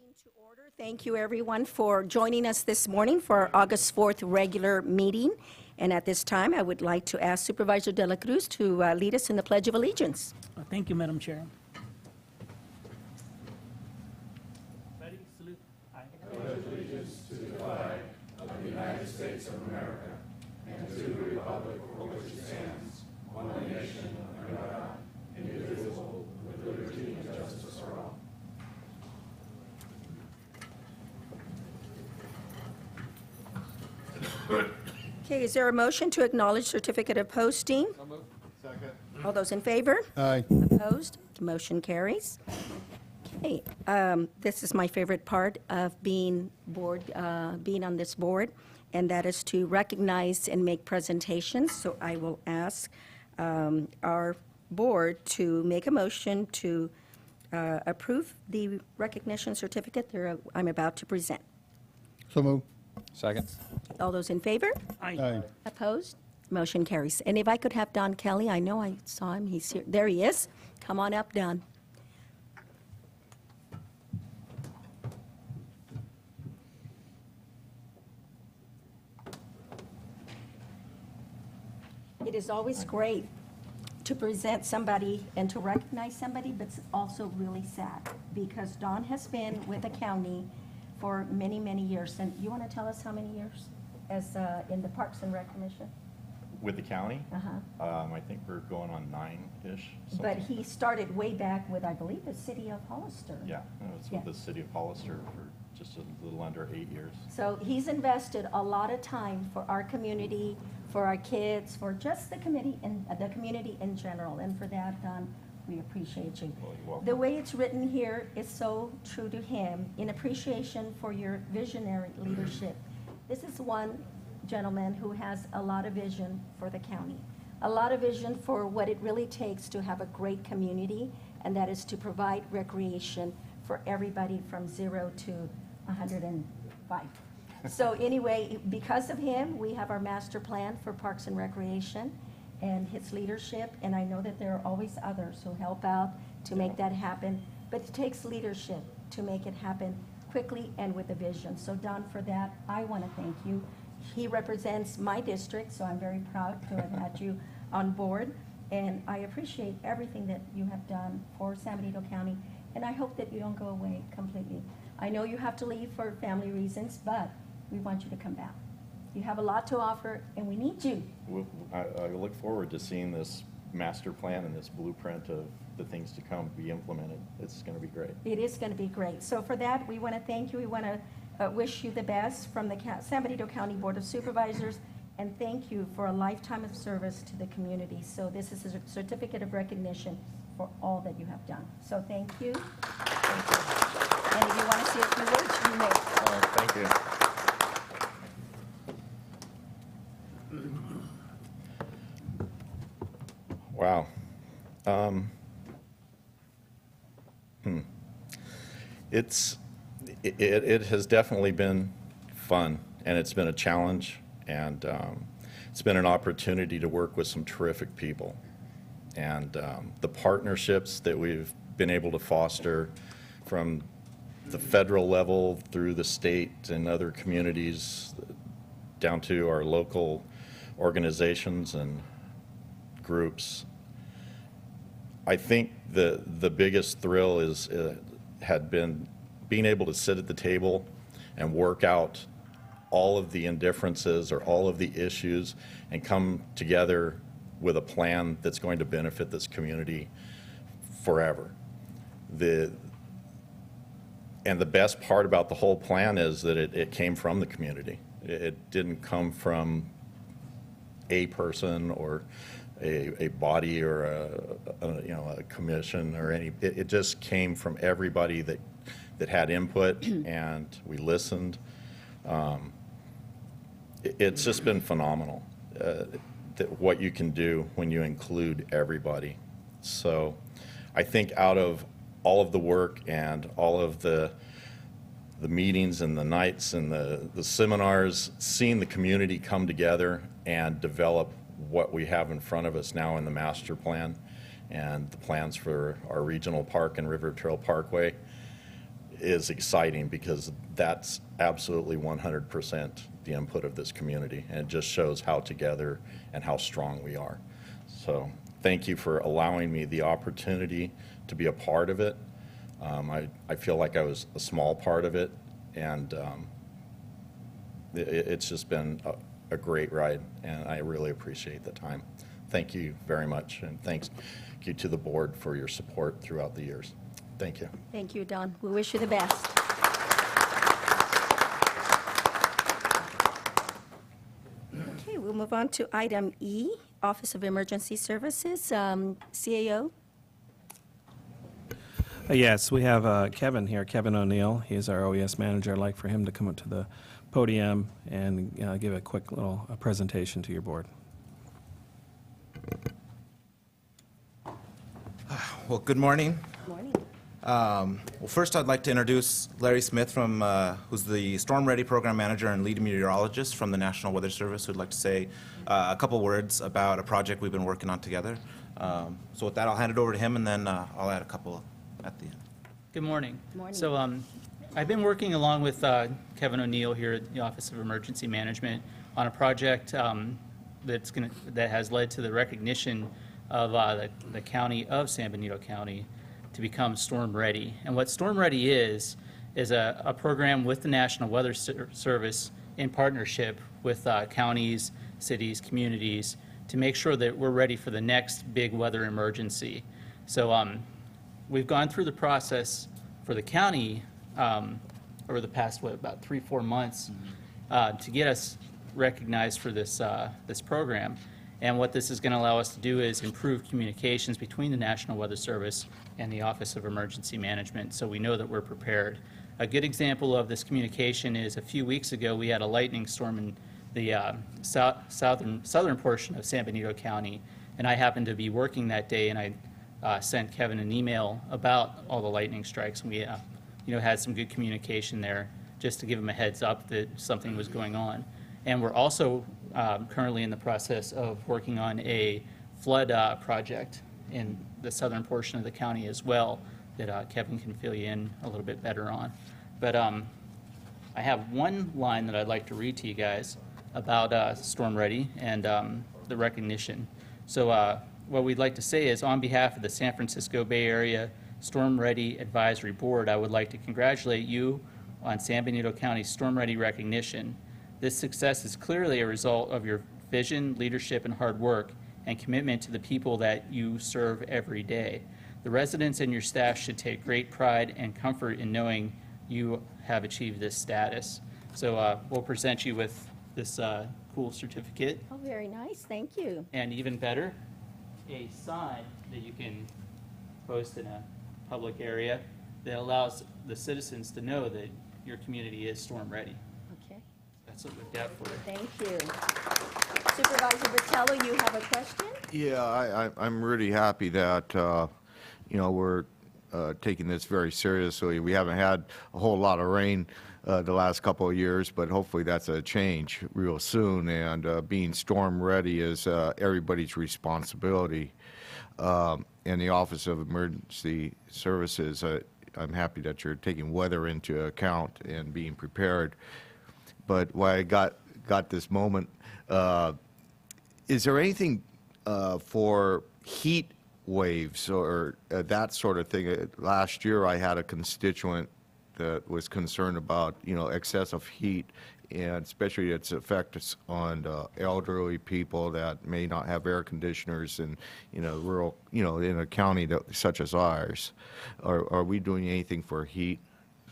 To order. Thank you, everyone, for joining us this morning for our August 4th regular meeting. And at this time, I would like to ask Supervisor De La Cruz to lead us in the Pledge of Allegiance. Thank you, Madam Chair. Ready? Salute. Aye. Pledge allegiance to the flag of the United States of America and to the republic for which it stands, one nation under God, indivisible, with liberty and justice for all. Okay, is there a motion to acknowledge certificate of posting? So moved. Second. All those in favor? Aye. Opposed? The motion carries. Okay, this is my favorite part of being on this board, and that is to recognize and make presentations. So I will ask our board to make a motion to approve the recognition certificate I'm about to present. So move. Second. All those in favor? Aye. Aye. Opposed? Motion carries. And if I could have Don Kelly, I know I saw him, he's here. There he is. Come on up, Don. It is always great to present somebody and to recognize somebody, but it's also really sad because Don has been with the county for many, many years. And you want to tell us how many years as in the Parks and Rec Commission? With the county? Uh-huh. I think we're going on 9-ish. But he started way back with, I believe, the city of Hollister. Yeah, it's Yeah. with the city of Hollister for just a little under 8 years. So he's invested a lot of time for our community, for our kids, for just the committee and the community in general. And for that, Don, we appreciate you. Well, you're welcome. The way it's written here is so true to him, in appreciation for your visionary leadership. This is one gentleman who has a lot of vision for the county, a lot of vision for what it really takes to have a great community, and that is to provide recreation for everybody from 0 to 105. So anyway, because of him, we have our master plan for Parks and Recreation and his leadership, and I know that there are always others who help out to make that happen, but it takes leadership to make it happen quickly and with a vision. So Don, for that, I want to thank you. He represents my district, so I'm very proud to have had you on board, and I appreciate everything that you have done for San Benito County, and I hope that you don't go away completely. I know you have to leave for family reasons, but we want you to come back. You have a lot to offer, and we need you. I look forward to seeing this master plan and this blueprint of the things to come be implemented. It's going to be great. It is going to be great. So for that, we want to thank you. We want to wish you the best from the San Benito County Board of Supervisors, and thank you for a lifetime of service to the community. So this is a certificate of recognition for all that you have done. So thank you. Thank you. And if you want to say a few words, you may. Thank you. Wow. It has definitely been fun, and it's been a challenge, and it's been an opportunity to work with some terrific people. And the partnerships that we've been able to foster from the federal level through the state and other communities down to our local organizations and groups. I think the biggest thrill had been being able to sit at the table and work out all of the indifferences or all of the issues and come together with a plan that's going to benefit this community forever. And the best part about the whole plan is that it came from the community. It didn't come from a person or a body or a commission or any. It just came from everybody that had input, and we listened. It's just been phenomenal what you can do when you include everybody. So I think out of all of the work and all of the meetings and the nights and the seminars, seeing the community come together and develop what we have in front of us now in the master plan and the plans for our regional park and River Trail Parkway, is exciting because that's absolutely 100% the input of this community, and it just shows how together and how strong we are. So thank you for allowing me the opportunity to be a part of it. I feel like I was a small part of it, and it's just been a great ride, and I really appreciate the time. Thank you very much, and thank you to the board for your support throughout the years. Thank you. Thank you, Don. We wish you the best. Okay, we'll move on to item E, Office of Emergency Services, CAO. Yes, we have Kevin here, Kevin O'Neill. He's our OES manager. I'd like for him to come up to the podium and give a quick little presentation to your board. Well, good morning. Morning. Well, first I'd like to introduce Larry Smith, who's the Storm Ready Program Manager and Lead Meteorologist from the National Weather Service, who'd like to say a couple words about a project we've been working on together. So with that, I'll hand it over to him, and then I'll add a couple at the end. Good morning. Morning. So I've been working along with Kevin O'Neill here at the Office of Emergency Management on a project that has led to the recognition of the county of San Benito County to become storm ready. And what Storm Ready is a program with the National Weather Service in partnership with counties, cities, communities to make sure that we're ready for the next big weather emergency. So we've gone through the process for the county over the past, about 3-4 months to get us recognized for this program. And what this is going to allow us to do is improve communications between the National Weather Service and the Office of Emergency Management, so we know that we're prepared. A good example of this communication is a few weeks ago we had a lightning storm in the southern portion of San Benito County, and I happened to be working that day, and I sent Kevin an email about all the lightning strikes, and we had some good communication there just to give him a heads up that something was going on. And we're also currently in the process of working on a flood project in the southern portion of the county as well that Kevin can fill you in a little bit better on. But I have one line that I'd like to read to you guys about Storm Ready and the recognition. So what we'd like to say is, on behalf of the San Francisco Bay Area Storm Ready Advisory Board, I would like to congratulate you on San Benito County's Storm Ready recognition. This success is clearly a result of your vision, leadership, and hard work, and commitment to the people that you serve every day. The residents and your staff should take great pride and comfort in knowing you have achieved this status. So we'll present you with this cool certificate, Oh, very nice. Thank you. and even better, a sign that you can post in a public area that allows the citizens to know that your community is storm ready. Okay. That's what we've got for you. Thank you. Supervisor Vitello, you have a question? Yeah, I'm really happy that, we're taking this very seriously. We haven't had a whole lot of rain the last couple of years, but hopefully that's a change real soon. And being storm ready is everybody's responsibility. In the Office of Emergency Services, I'm happy that you're taking weather into account and being prepared. But why I got this moment, is there anything for heat waves or that sort of thing? Last year I had a constituent that was concerned about, excessive heat, and especially its effects on elderly people that may not have air conditioners in rural, in a county such as ours. Are we doing anything for heat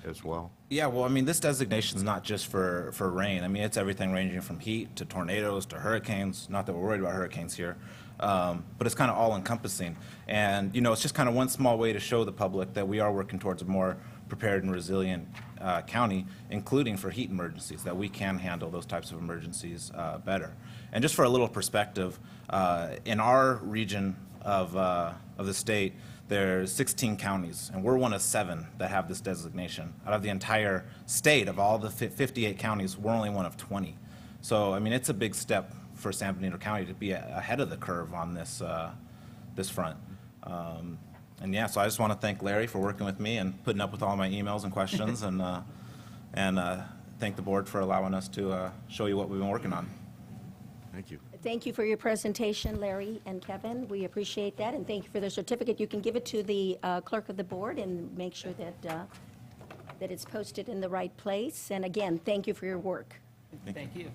as well? Yeah, well, I mean, this designation is not just for rain. I mean, it's everything ranging from heat to tornadoes to hurricanes. Not that we're worried about hurricanes here, but it's kind of all-encompassing. And, it's just kind of one small way to show the public that we are working towards a more prepared and resilient county, including for heat emergencies, that we can handle those types of emergencies better. And just for a little perspective, in our region of the state, there's 16 counties, and we're one of 7 that have this designation. Out of the entire state, of all the 58 counties, we're only one of 20. So, I mean, it's a big step for San Benito County to be ahead of the curve on this front. yeah, so I just want to thank Larry for working with me and putting up with all my emails and questions, and thank the board for allowing us to show you what we've been working on. Thank you. Thank you for your presentation, Larry and Kevin. We appreciate that, and thank you for the certificate. You can give it to the clerk of the board and make sure that it's posted in the right place. And again, thank you for your work. Thank you.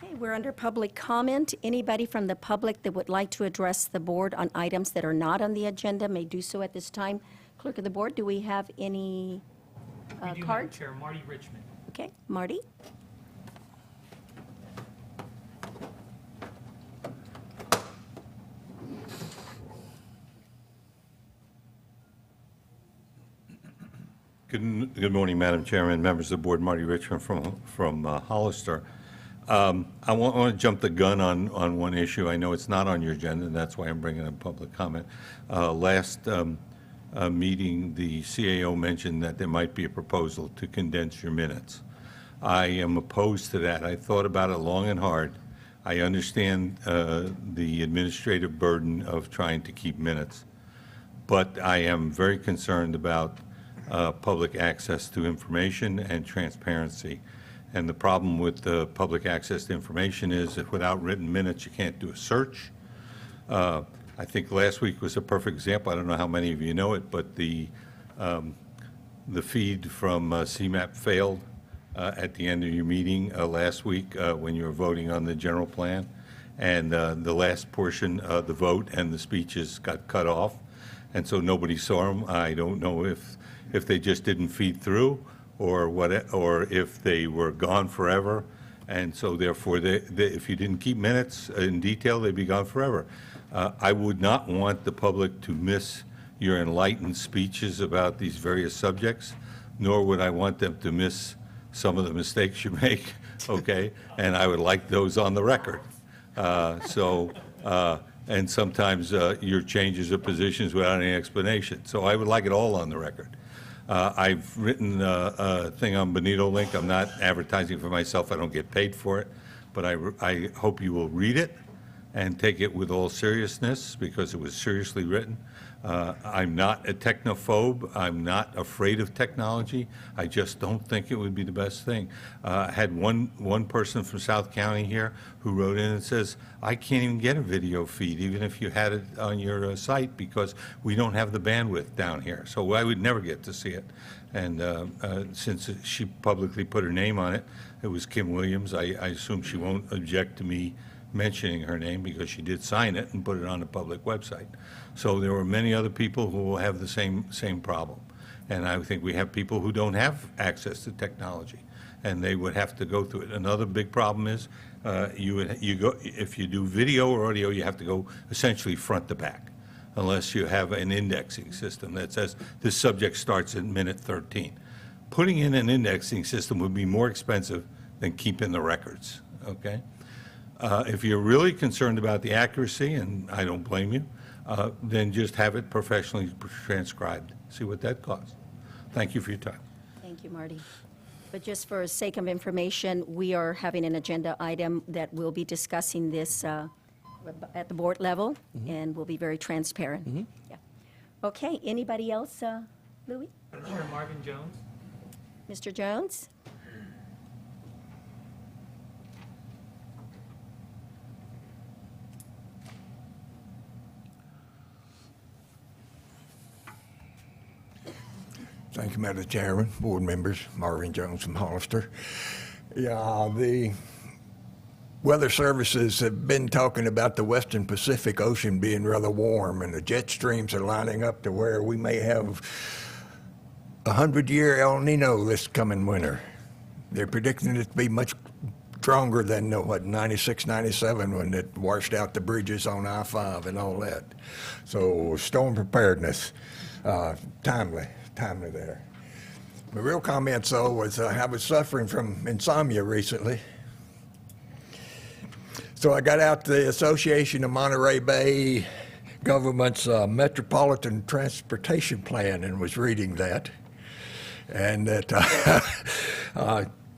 Okay, we're under public comment. Anybody from the public that would like to address the board on items that are not on the agenda may do so at this time. Clerk of the board, do we have any We do, Madam cards? Chair. Marty Richmond. Okay, Marty? Good morning, Madam Chairman, members of the board. Marty Richmond from Hollister. I want to jump the gun on one issue. I know it's not on your agenda, and that's why I'm bringing up public comment. Last meeting, the CAO mentioned that there might be a proposal to condense your minutes. I am opposed to that. I thought about it long and hard. I understand the administrative burden of trying to keep minutes, but I am very concerned about public access to information and transparency. And the problem with the public access to information is that without written minutes, you can't do a search. I think last week was a perfect example. I don't know how many of you know it, but the feed from CMAP failed at the end of your meeting last week when you were voting on the general plan. And the last portion of the vote and the speeches got cut off. And so nobody saw them. I don't know if they just didn't feed through or if they were gone forever. And so therefore, if you didn't keep minutes in detail, they'd be gone forever. I would not want the public to miss your enlightened speeches about these various subjects, nor would I want them to miss some of the mistakes you make, okay? And I would like those on the record. And sometimes your changes of positions without any explanation. So I would like it all on the record. I've written a thing on Bonito Link. I'm not advertising for myself. I don't get paid for it. But I hope you will read it and take it with all seriousness because it was seriously written. I'm not a technophobe. I'm not afraid of technology. I just don't think it would be the best thing. I had one person from South County here who wrote in and says, I can't even get a video feed, even if you had it on your site, because we don't have the bandwidth down here. So I would never get to see it. And since she publicly put her name on it, it was Kim Williams. I assume she won't object to me mentioning her name because she did sign it and put it on the public website. So there were many other people who will have the same problem. And I think we have people who don't have access to technology, and they would have to go through it. Another big problem is if you do video or audio, you have to go essentially front to back, unless you have an indexing system that says this subject starts at minute 13. Putting in an indexing system would be more expensive than keeping the records, okay? If you're really concerned about the accuracy, and I don't blame you, then just have it professionally transcribed. See what that costs. Thank you for your time. Thank you, Marty. But just for sake of information, we are having an agenda item that we'll be discussing this at the board level, and we'll be very transparent. Yeah. Okay, anybody else, Louis? Madam Chair, Marvin Jones. Mr. Jones? Thank you, Madam Chairman, board members, Marvin Jones from Hollister. Yeah, the weather services have been talking about the Western Pacific Ocean being rather warm, and the jet streams are lining up to where we may have a 100-year El Nino this coming winter. They're predicting it to be much stronger than, 96, 97 when it washed out the bridges on I-5 and all that. So storm preparedness, timely there. My real comments, though, was I was suffering from insomnia recently. So I got out the Association of Monterey Bay Government's Metropolitan Transportation Plan and was reading that. And that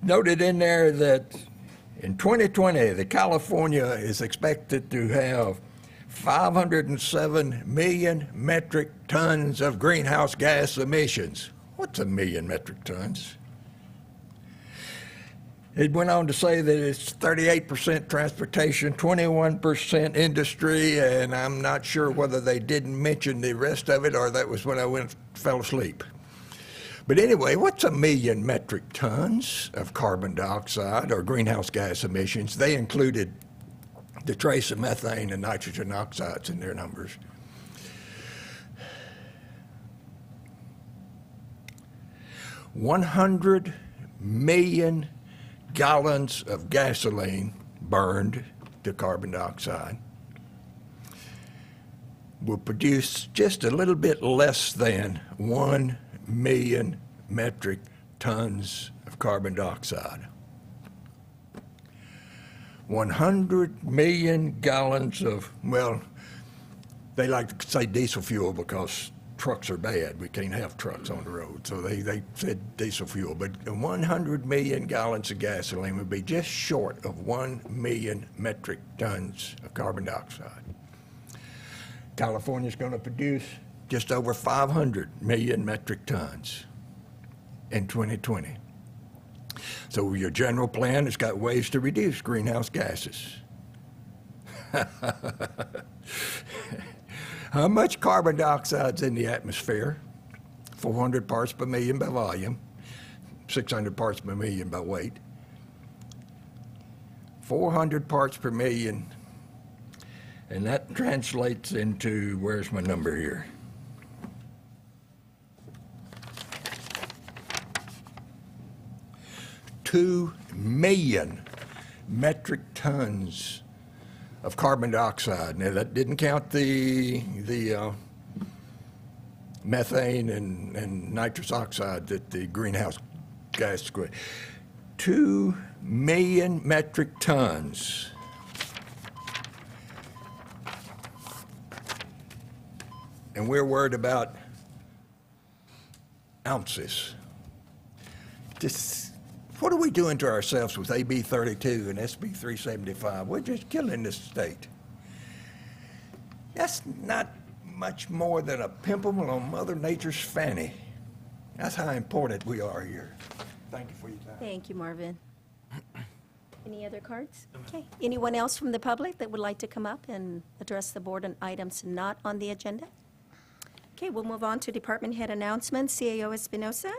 noted in there that In 2020, the California is expected to have 507 million metric tons of greenhouse gas emissions. What's a million metric tons? It went on to say that it's 38% transportation, 21% industry, and I'm not sure whether they didn't mention the rest of it or that was when I fell asleep. But anyway, what's a million metric tons of carbon dioxide or greenhouse gas emissions? They included the trace of methane and nitrogen oxides in their numbers. $100 million gallons of gasoline burned to carbon dioxide will produce just a little bit less than 1 million metric tons of carbon dioxide. 100 million gallons of, well, they like to say diesel fuel because trucks are bad. We can't have trucks on the road, so they said diesel fuel. But 100 million gallons of gasoline would be just short of 1 million metric tons of carbon dioxide. California's going to produce just over 500 million metric tons in 2020. So your general plan has got ways to reduce greenhouse gases. How much carbon dioxide's in the atmosphere? 400 parts per million by volume, 600 parts per million by weight. 400 parts per million, and that translates into, where's my number here? $2 million metric tons of carbon dioxide. Now, that didn't count the methane and nitrous oxide that the greenhouse gas create. 2 million metric tons. And we're worried about ounces. Just, what are we doing to ourselves with AB 32 and SB 375? We're just killing this state. That's not much more than a pimple on Mother Nature's fanny. That's how important we are here. Thank you for your time. Thank you, Marvin. Any other cards? Okay. Anyone else from the public that would like to come up and address the board on items not on the agenda? Okay, we'll move on to department head announcements. CAO Espinosa.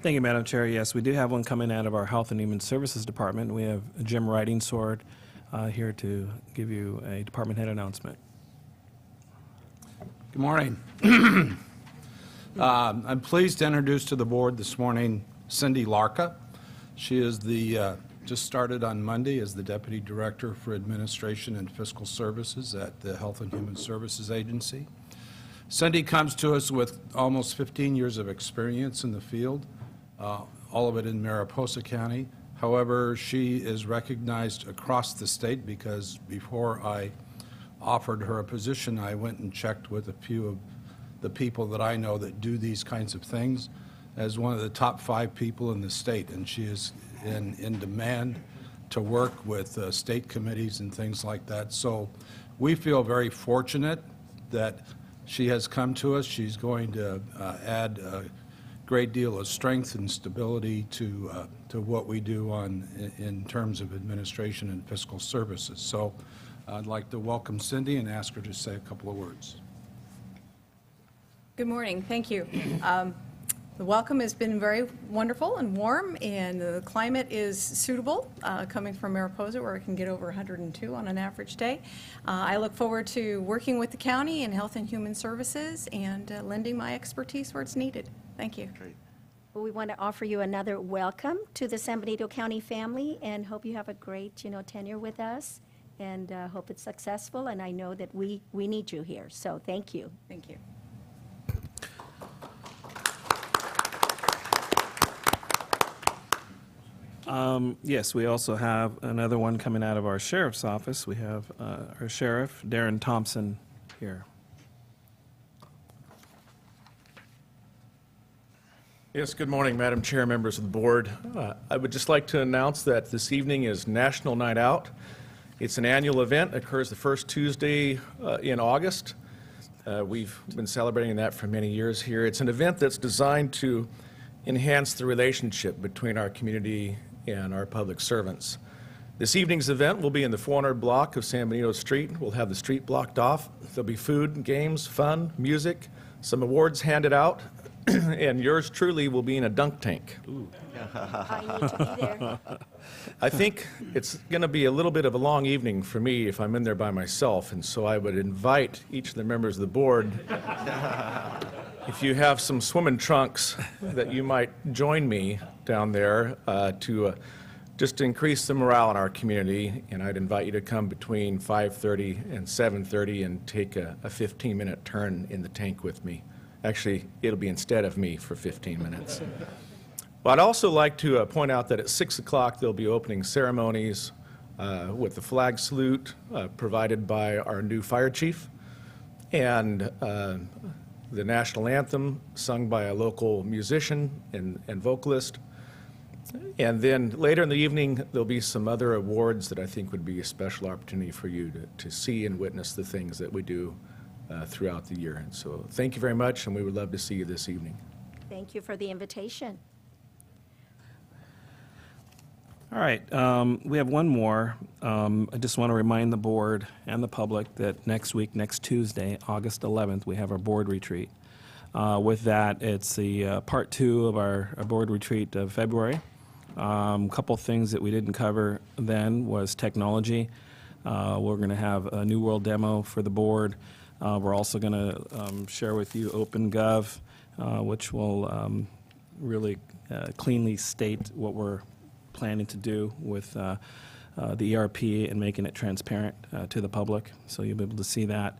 Thank you, Madam Chair. Yes, we do have one coming out of our Health and Human Services Department. We have Jim Riding Sword here to give you a department head announcement. Good morning. I'm pleased to introduce to the board this morning Cindy Larka. She is just started on Monday as the Deputy Director for Administration and Fiscal Services at the Health and Human Services Agency. Cindy comes to us with almost 15 years of experience in the field, all of it in Mariposa County. However, she is recognized across the state because before I offered her a position, I went and checked with a few of the people that I know that do these kinds of things as one of the top 5 people in the state, and she is in demand to work with state committees and things like that. So we feel very fortunate that she has come to us. She's going to add a great deal of strength and stability to what we do in terms of administration and fiscal services. So I'd like to welcome Cindy and ask her to say a couple of words. Good morning. Thank you. The welcome has been very wonderful and warm, and the climate is suitable, coming from Mariposa, where it can get over 102 on an average day. I look forward to working with the county and Health and Human Services and lending my expertise where it's needed. Thank you. Well, we want to offer you another welcome to the San Benito County family and hope you have a great, tenure with us, and hope it's successful. And I know that we need you here, so thank you. Thank you. Yes, we also have another one coming out of our sheriff's office. We have our sheriff, Darren Thompson, here. Yes, good morning, Madam Chair, members of the board. I would just like to announce that this evening is National Night Out. It's an annual event, occurs the first Tuesday in August. We've been celebrating that for many years here. It's an event that's designed to enhance the relationship between our community and our public servants. This evening's event will be in the 400 block of San Benito Street. We'll have the street blocked off. There'll be food, games, fun, music, some awards handed out, and yours truly will be in a dunk tank. I need to be there. I think it's going to be a little bit of a long evening for me if I'm in there by myself, and so I would invite each of the members of the board, if you have some swimming trunks, that you might join me down there to just to increase the morale in our community, and I'd invite you to come between 5:30 and 7:30 and take a 15-minute turn in the tank with me. Actually, it'll be instead of me for 15 minutes. Well, I'd also like to point out that at 6 o'clock there'll be opening ceremonies with the flag salute provided by our new fire chief, and the national anthem sung by a local musician and vocalist. And then later in the evening, there'll be some other awards that I think would be a special opportunity for you to see and witness the things that we do throughout the year. And so thank you very much, and we would love to see you this evening. Thank you for the invitation. All right, we have one more. I just want to remind the board and the public that next week, next Tuesday, August 11th, we have our board retreat. With that, it's the part 2 of our board retreat of February. A couple things that we didn't cover then was technology. We're going to have a New World demo for the board. We're also going to share with you Open Gov, which will really cleanly state what we're planning to do with the ERP and making it transparent to the public, so you'll be able to see that.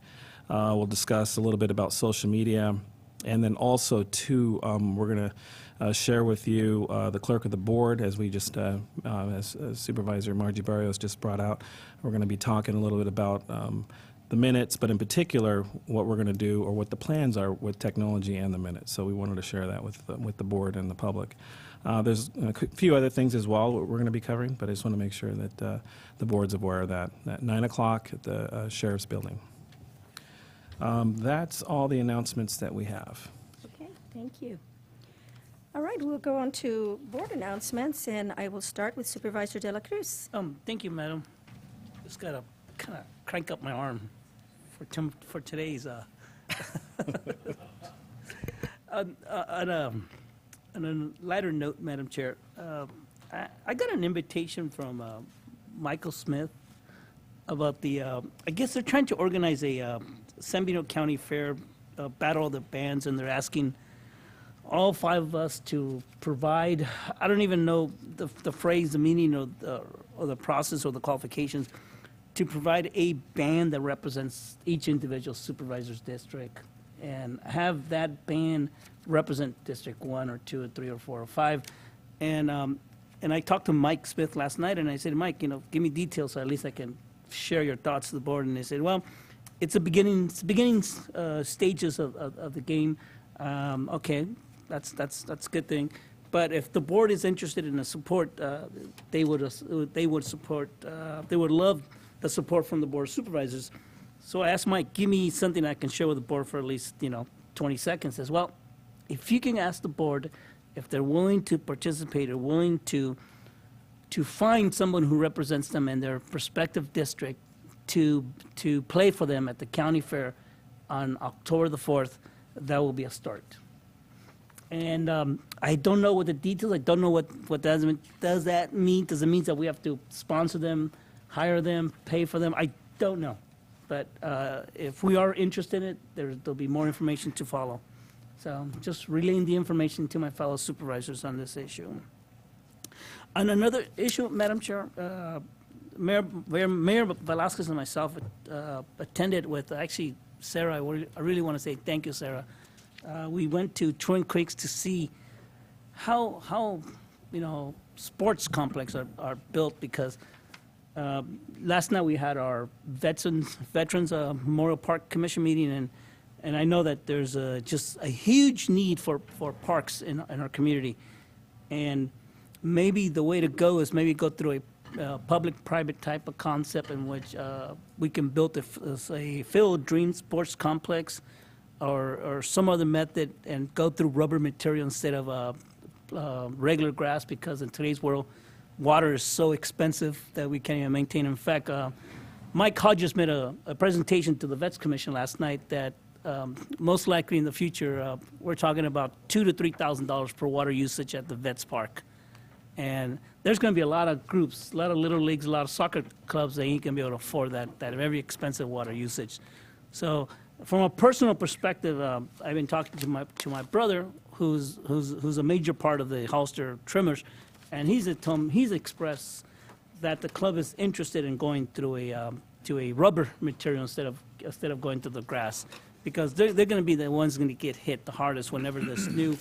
We'll discuss a little bit about social media, and then also, too, we're going to share with you the clerk of the board, as we just, as Supervisor Margie Barrios just brought out. We're going to be talking a little bit about the minutes, but in particular, what we're going to do or what the plans are with technology and the minutes. So we wanted to share that with the board and the public. There's a few other things as well we're going to be covering, but I just want to make sure that the board's aware of that. At 9 o'clock at the Sheriff's Building. That's all the announcements that we have. Okay, thank you. All right, we'll go on to board announcements, and I will start with Supervisor De La Cruz. Thank you, Madam. Just got to kind of crank up my arm for today's. On a lighter note, Madam Chair, I got an invitation from Michael Smith about the, I guess they're trying to organize a San Benito County Fair, Battle of the Bands, and they're asking all 5 of us to provide, I don't even know the phrase, the meaning or the process or the qualifications, to provide a band that represents each individual supervisor's district and have that band represent District 1 or 2 or 3 or 4 or 5. And I talked to Mike Smith last night, and I said, Mike, give me details so at least I can share your thoughts to the board. And they said, well, it's the beginning stages of the game. Okay, that's a good thing. But if the board is interested in the support, they would support. They would love the support from the board of supervisors. So I asked Mike, give me something I can share with the board for at least 20 seconds. As well, if you can ask the board if they're willing to participate or willing to find someone who represents them in their respective district to play for them at the county fair on October the 4th, that will be a start. And I don't know what the details, I don't know what does that mean? Does it mean that we have to sponsor them, hire them, pay for them? I don't know. But if we are interested in it, there'll be more information to follow. So just relaying the information to my fellow supervisors on this issue. On another issue, Madam Chair, Mayor Velasquez and myself attended with, actually, Sarah, I really want to say thank you, Sarah. We went to Twin Creeks to see how sports complexes are built, because last night we had our Veterans Memorial Park Commission meeting, And I know that there's just a huge need for parks in our community. And maybe the way to go is maybe go through a public-private type of concept in which we can build a Field of Dreams sports complex or some other method and go through rubber material instead of regular grass, because in today's world, water is so expensive that we can't even maintain. In fact, Mike Hodges made a presentation to the Vets Commission last night that most likely in the future, we're talking about $2,000 to $3,000 per water usage at the Vets Park. And there's going to be a lot of groups, a lot of little leagues, a lot of soccer clubs that ain't going to be able to afford that very expensive water usage. So from a personal perspective, I've been talking to my brother, who's a major part of the Hollister Trimmers, and he's expressed that the club is interested in going through to a rubber material instead of going to the grass, because they're going to be the ones going to get hit the hardest whenever this new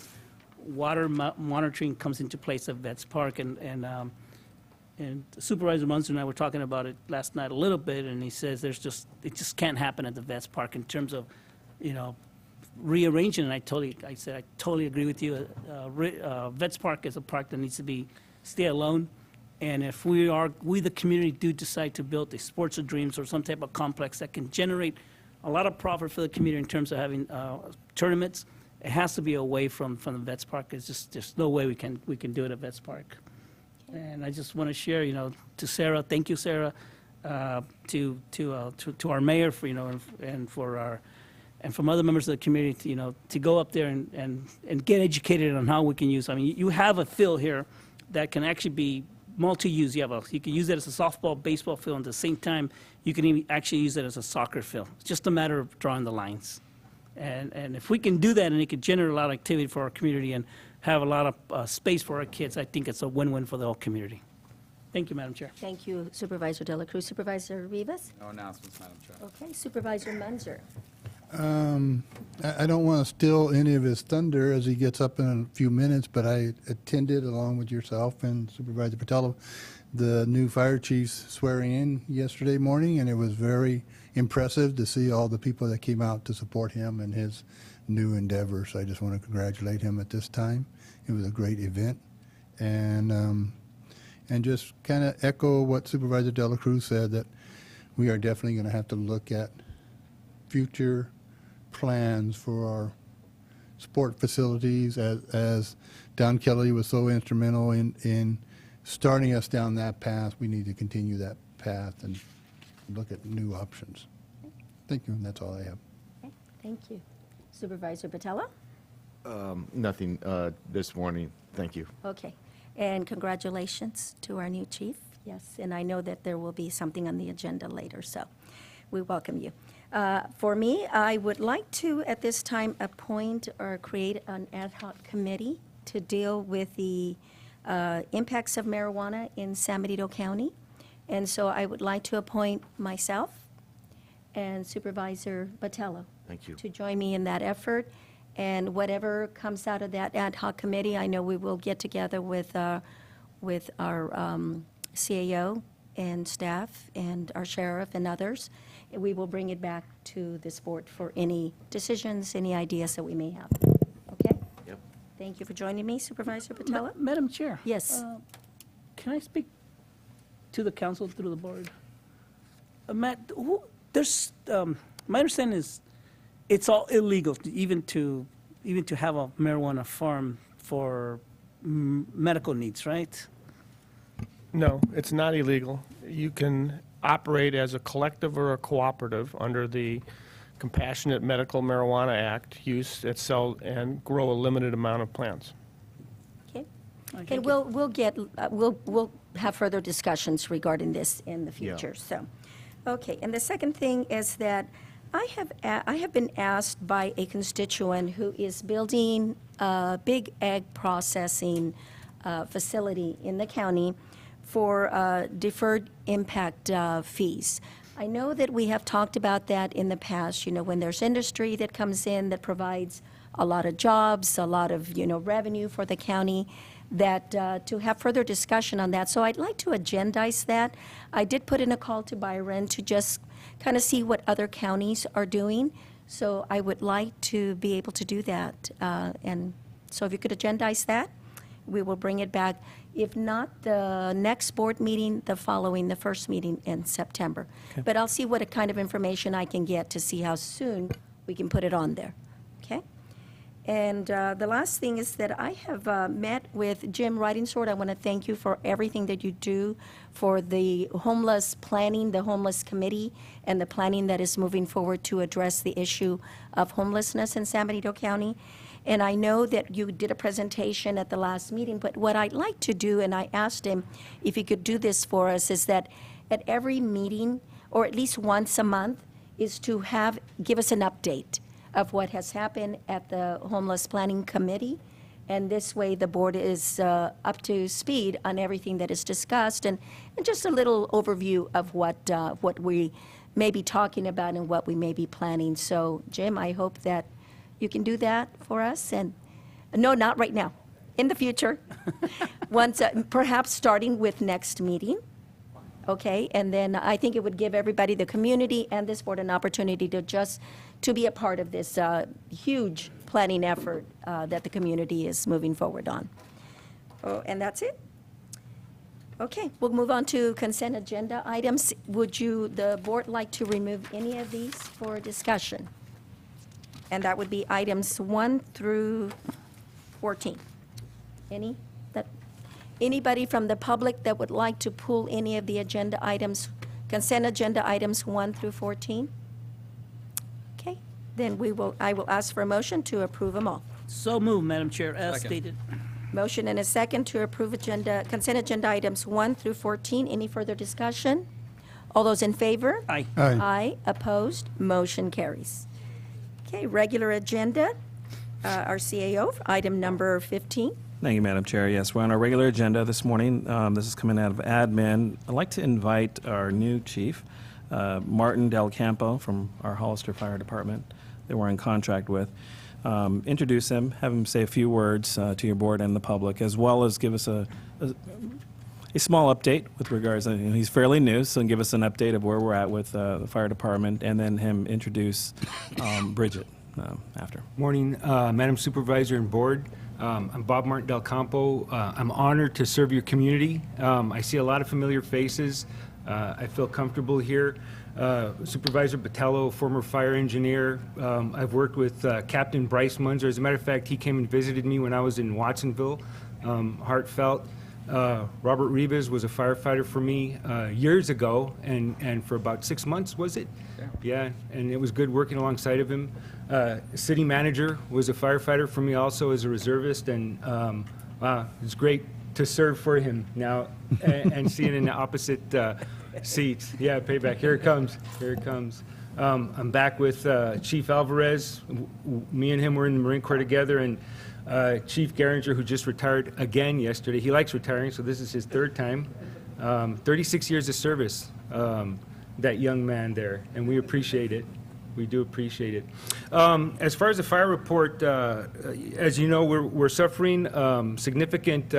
water monitoring comes into place at Vets Park. And Supervisor Munson and I were talking about it last night a little bit, and he says it just can't happen at the Vets Park in terms of, rearranging. And I said I totally agree with you. Vets Park is a park that needs to stay alone. And if we the community do decide to build a Sports of Dreams or some type of complex that can generate a lot of profit for the community in terms of having tournaments, it has to be away from the Vets Park. It's just, there's no way we can do it at Vets Park. And I just want to share, to Sarah, thank you, Sarah, to our mayor for, and from other members of the community, to go up there and get educated on how we can use. I mean, you have a field here that can actually be multi-use. You can use it as a softball, baseball field, and at the same time, you can even actually use it as a soccer field. It's just a matter of drawing the lines. And if we can do that, and it could generate a lot of activity for our community and have a lot of space for our kids, I think it's a win-win for the whole community. Thank you, Madam Chair. Thank you, Supervisor De La Cruz. Supervisor Rivas? No announcements, Madam Chair. Okay, Supervisor Munzer. I don't want to steal any of his thunder as he gets up in a few minutes, but I attended, along with yourself and Supervisor Patello, the new fire chief's swearing in yesterday morning, and it was very impressive to see all the people that came out to support him and his new endeavors. I just want to congratulate him at this time. It was a great event, and just kind of echo what Supervisor De La Cruz said, that we are definitely going to have to look at future plans for our sport facilities, as Don Kelly was so instrumental in starting us down that path. We need to continue that path and look at new options. Thank you, and that's all I have. Okay, thank you. Supervisor Patello? Nothing this morning. Thank you. Okay, and congratulations to our new chief. Yes, and I know that there will be something on the agenda later, so we welcome you. For me, I would like to, at this time, appoint or create an ad hoc committee to deal with the impacts of marijuana in San Benito County. And so I would like to appoint myself and Supervisor Patello. Thank you. To join me in that effort. And whatever comes out of that ad hoc committee, I know we will get together with our CAO and staff and our sheriff and others. And we will bring it back to this board for any decisions, any ideas that we may have. Okay? Yep. Thank you for joining me, Supervisor Patello. Madam Chair. Yes. Can I speak to the council through the board? Matt, my understanding is it's all illegal even to have a marijuana farm for medical needs, right? No, it's not illegal. You can operate as a collective or a cooperative under the Compassionate Medical Marijuana Act, use it, sell, and grow a limited amount of plants. Okay. Okay, we'll have further discussions regarding this in the future. So, okay. And the second thing is that I have been asked by a constituent who is building a big egg processing facility in the county for deferred impact fees. I know that we have talked about that in the past, when there's industry that comes in that provides a lot of jobs, a lot of, revenue for the county, that to have further discussion on that. So I'd like to agendize that. I did put in a call to Byron to just kind of see what other counties are doing. So I would like to be able to do that. And so if you could agendize that, we will bring it back. If not, the next board meeting, the first meeting in September. But I'll see what kind of information I can get to see how soon we can put it on there, okay? And the last thing is that I have met with Jim Riding Sword. I want to thank you for everything that you do for the homeless planning, the homeless committee, and the planning that is moving forward to address the issue of homelessness in San Benito County. And I know that you did a presentation at the last meeting, but what I'd like to do, and I asked him if he could do this for us, is that at every meeting, or at least once a month, is to give us an update of what has happened at the Homeless Planning Committee. And this way, the board is up to speed on everything that is discussed, and just a little overview of what we may be talking about and what we may be planning. So, Jim, I hope that you can do that for us. And no, not right now. In the future, once perhaps starting with next meeting. Okay, and then I think it would give everybody, the community and this board, an opportunity to be a part of this huge planning effort that the community is moving forward on. Oh, and that's it. Okay, we'll move on to consent agenda items. Would the board like to remove any of these for discussion? And that would be items 1 through 14. Anybody from the public that would like to pull any of the agenda items, consent agenda items 1 through 14? Okay, then I will ask for a motion to approve them all. So moved, Madam Chair, as stated. Motion and a second to approve consent agenda items 1 through 14. Any further discussion? All those in favor? Aye. Aye. Aye. Opposed? Motion carries. Okay, regular agenda, our CAO, item number 15. Thank you, Madam Chair. Yes, we're on our regular agenda this morning. This is coming out of admin. I'd like to invite our new chief, Martin Del Campo from our Hollister Fire Department that we're in contract with. Introduce him, have him say a few words to your board and the public, as well as give us a small update with regards, he's fairly new, so give us an update of where we're at with the fire department, and then him introduce Bridget after. Morning, Madam Supervisor and Board. I'm Bob Martin Del Campo. I'm honored to serve your community. I see a lot of familiar faces. I feel comfortable here. Supervisor Botello, former fire engineer. I've worked with Captain Bryce Munzer. As a matter of fact, he came and visited me when I was in Watsonville. Heartfelt. Robert Rivas was a firefighter for me years ago, and for about 6 months, was it? Yeah, and it was good working alongside of him. City manager was a firefighter for me also as a reservist, and wow, it's great to serve for him now and seeing in the opposite seats. Yeah, payback. Here it comes. Here it comes. I'm back with Chief Alvarez. Me and him were in the Marine Corps together, and Chief Geringer, who just retired again yesterday. He likes retiring, so this is his third time. 36 years of service, that young man there, and we appreciate it. We do appreciate it. As far as the fire report, as you know, we're suffering significant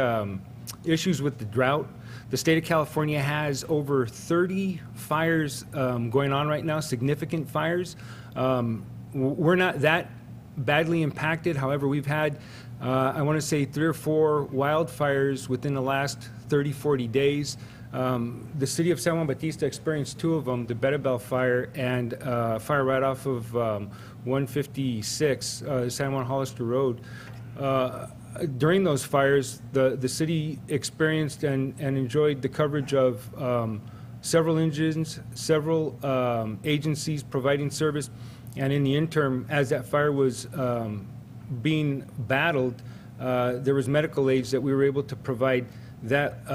issues with the drought. The state of California has over 30 fires going on right now, significant fires. We're not that badly impacted. However, we've had, I want to say, 3 or 4 wildfires within the last 30, 40 days. The city of San Juan Bautista experienced 2 of them, the Betabel fire and fire right off of 156, San Juan Hollister Road. During those fires, the city experienced and enjoyed the coverage of several engines, several agencies providing service. And in the interim, as that fire was being battled, there was medical aids that we were able to provide that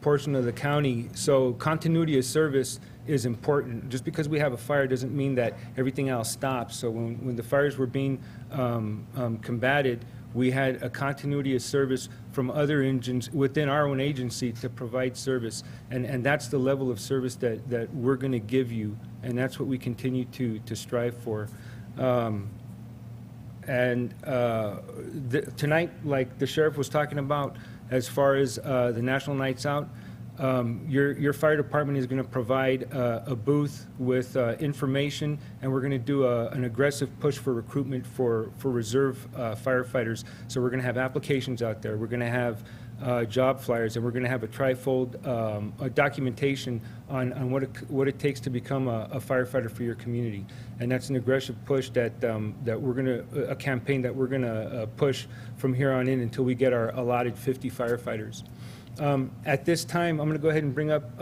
portion of the county. So continuity of service is important. Just because we have a fire doesn't mean that everything else stops. So when the fires were being combated, we had a continuity of service from other engines within our own agency to provide service. And that's the level of service that we're going to give you, and that's what we continue to strive for. Tonight, like the sheriff was talking about, as far as the National Nights Out, Your fire department is going to provide a booth with information, and we're going to do an aggressive push for recruitment for reserve firefighters. So we're going to have applications out there. We're going to have job flyers, and we're going to have a trifold documentation on what it takes to become a firefighter for your community. And that's an aggressive push that we're going to, a campaign that we're going to push from here on in until we get our allotted 50 firefighters. At this time, I'm going to go ahead and bring up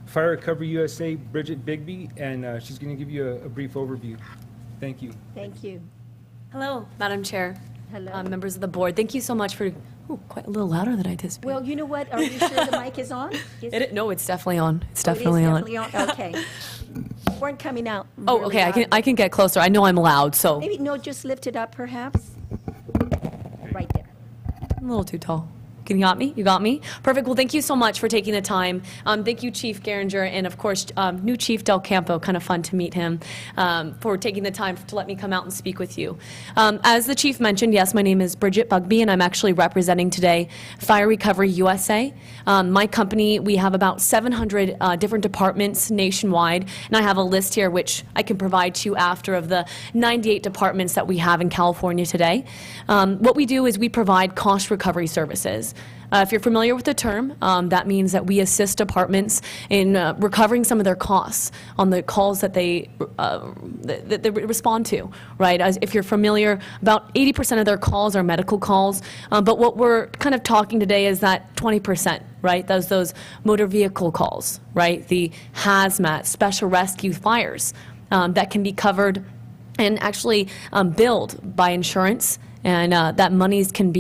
Fire Recovery USA, Bridget Bigby, and she's going to give you a brief overview. Thank you. Thank you. Hello, Madam Chair. Hello. Members of the board. Thank you so much for, quite a little louder than I anticipated. Well, you know what? Are you sure the mic is on? No, it's definitely on. It's Oh, it is definitely on. definitely on. Okay. Weren't coming out. Oh, really okay, loud. I can get closer. I know I'm loud, so Maybe, no, just lift it up perhaps. Right there. I'm a little too tall. You got me? You got me? Perfect. Well, thank you so much for taking the time. Thank you, Chief Geringer, and of course, new Chief Del Campo. Kind of fun to meet him, for taking the time to let me come out and speak with you. As the Chief mentioned, yes, my name is Bridget Bugby, and I'm actually representing today Fire Recovery USA. My company, we have about 700 different departments nationwide, and I have a list here which I can provide to you after of the 98 departments that we have in California today. What we do is we provide cost recovery services. If you're familiar with the term, that means that we assist departments in recovering some of their costs on the calls that they respond to, right? As if you're familiar, about 80% of their calls are medical calls, but what we're kind of talking today is that 20%, right? Those motor vehicle calls, right? The hazmat, special rescue fires that can be covered and actually billed by insurance, and that monies can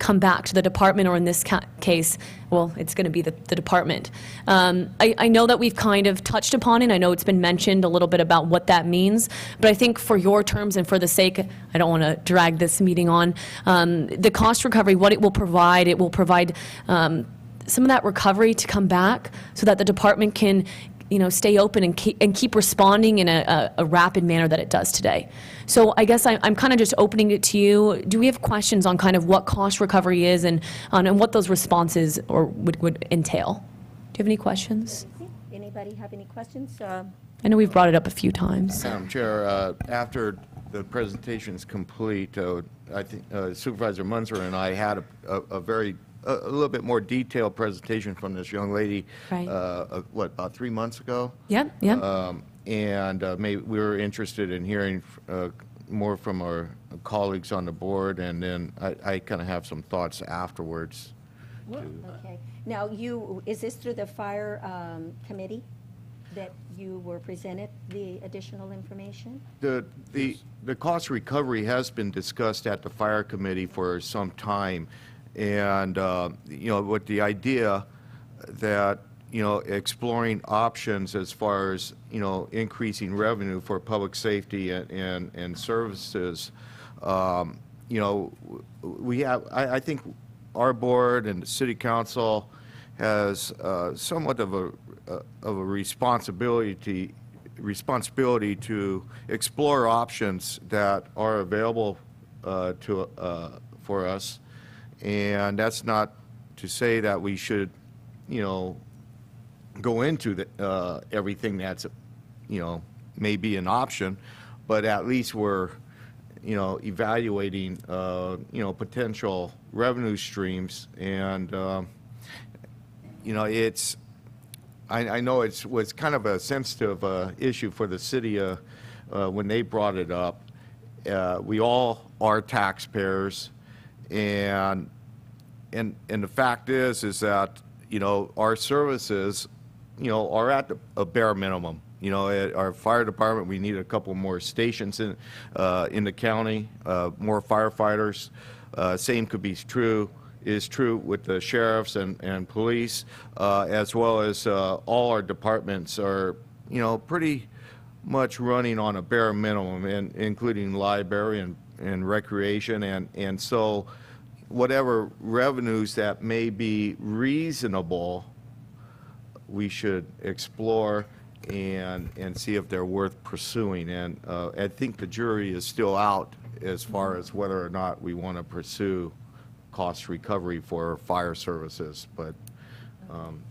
come back to the department, or in this case, well, it's going to be the department. I know that we've kind of touched upon it. I know it's been mentioned a little bit about what that means, but I think for your terms and for the sake, I don't want to drag this meeting on, the cost recovery, what it will provide some of that recovery to come back so that the department can stay open and keep responding in a rapid manner that it does today. So I guess I'm kind of just opening it to you. Do we have questions on kind of what cost recovery is and what those responses would entail? Do you have any questions? Anybody have any questions? I know we've brought it up a few times. Madam Chair, after the presentation is complete, I think Supervisor Munzer and I had a little bit more detailed presentation from this young lady, Right. About 3 months ago? Yep. Maybe we were interested in hearing more from our colleagues on the board, and then I kind of have some thoughts afterwards. Okay. Now, is this through the fire committee that you were presented the additional information? The cost recovery has been discussed at the fire committee for some time, and with the idea that exploring options as far as increasing revenue for public safety and services. We have, I think our board and the city council has somewhat of a responsibility to explore options that are available for us. And that's not to say that we should, go into everything that's, may be an option, but at least we're, evaluating, potential revenue streams. And, I know it was kind of a sensitive issue for the city when they brought it up. We all are taxpayers. And the fact is that our services are at a bare minimum. At our fire department, we need a couple more stations in the county, more firefighters. Same could be true with the sheriffs and police, as well as all our departments are pretty much running on a bare minimum, including library and recreation, and so whatever revenues that may be reasonable, we should explore and see if they're worth pursuing. And I think the jury is still out as far as whether or not we want to pursue cost recovery for fire services. But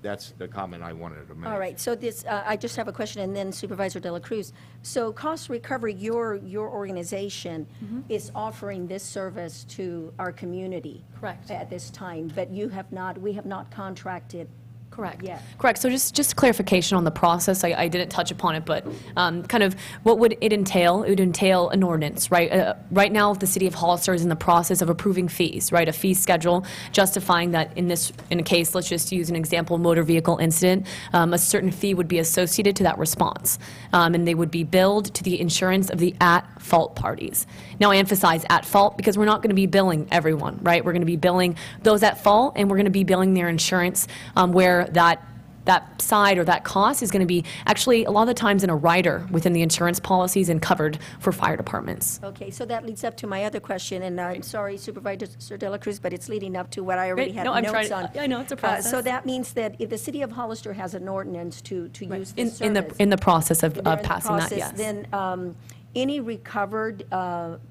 That's the comment I wanted to make. All right, so this, I just have a question, and then Supervisor De La Cruz. So Cost Recovery, your organization is offering this service to our community. Correct. At this time, but we have not contracted. Correct. Yeah. Correct. So just clarification on the process. I didn't touch upon it, but kind of what would it entail? It would entail an ordinance, right? Right now, the city of Hollister is in the process of approving fees, right? A fee schedule justifying that in a case, let's just use an example, motor vehicle incident, a certain fee would be associated to that response, and they would be billed to the insurance of the at-fault parties. Now, I emphasize at fault because we're not going to be billing everyone, right? We're going to be billing those at fault, and we're going to be billing their insurance where that side or that cost is going to be actually a lot of the times in a rider within the insurance policies and covered for fire departments. Okay, so that leads up to my other question, and I'm sorry, Supervisor De La Cruz, but it's leading up to what I already Great. had No, I'm notes trying- on. I know, it's a process. So that means that if the city of Hollister has an ordinance to use this service. In the process of They're in the passing that, process, yes. Then any recovered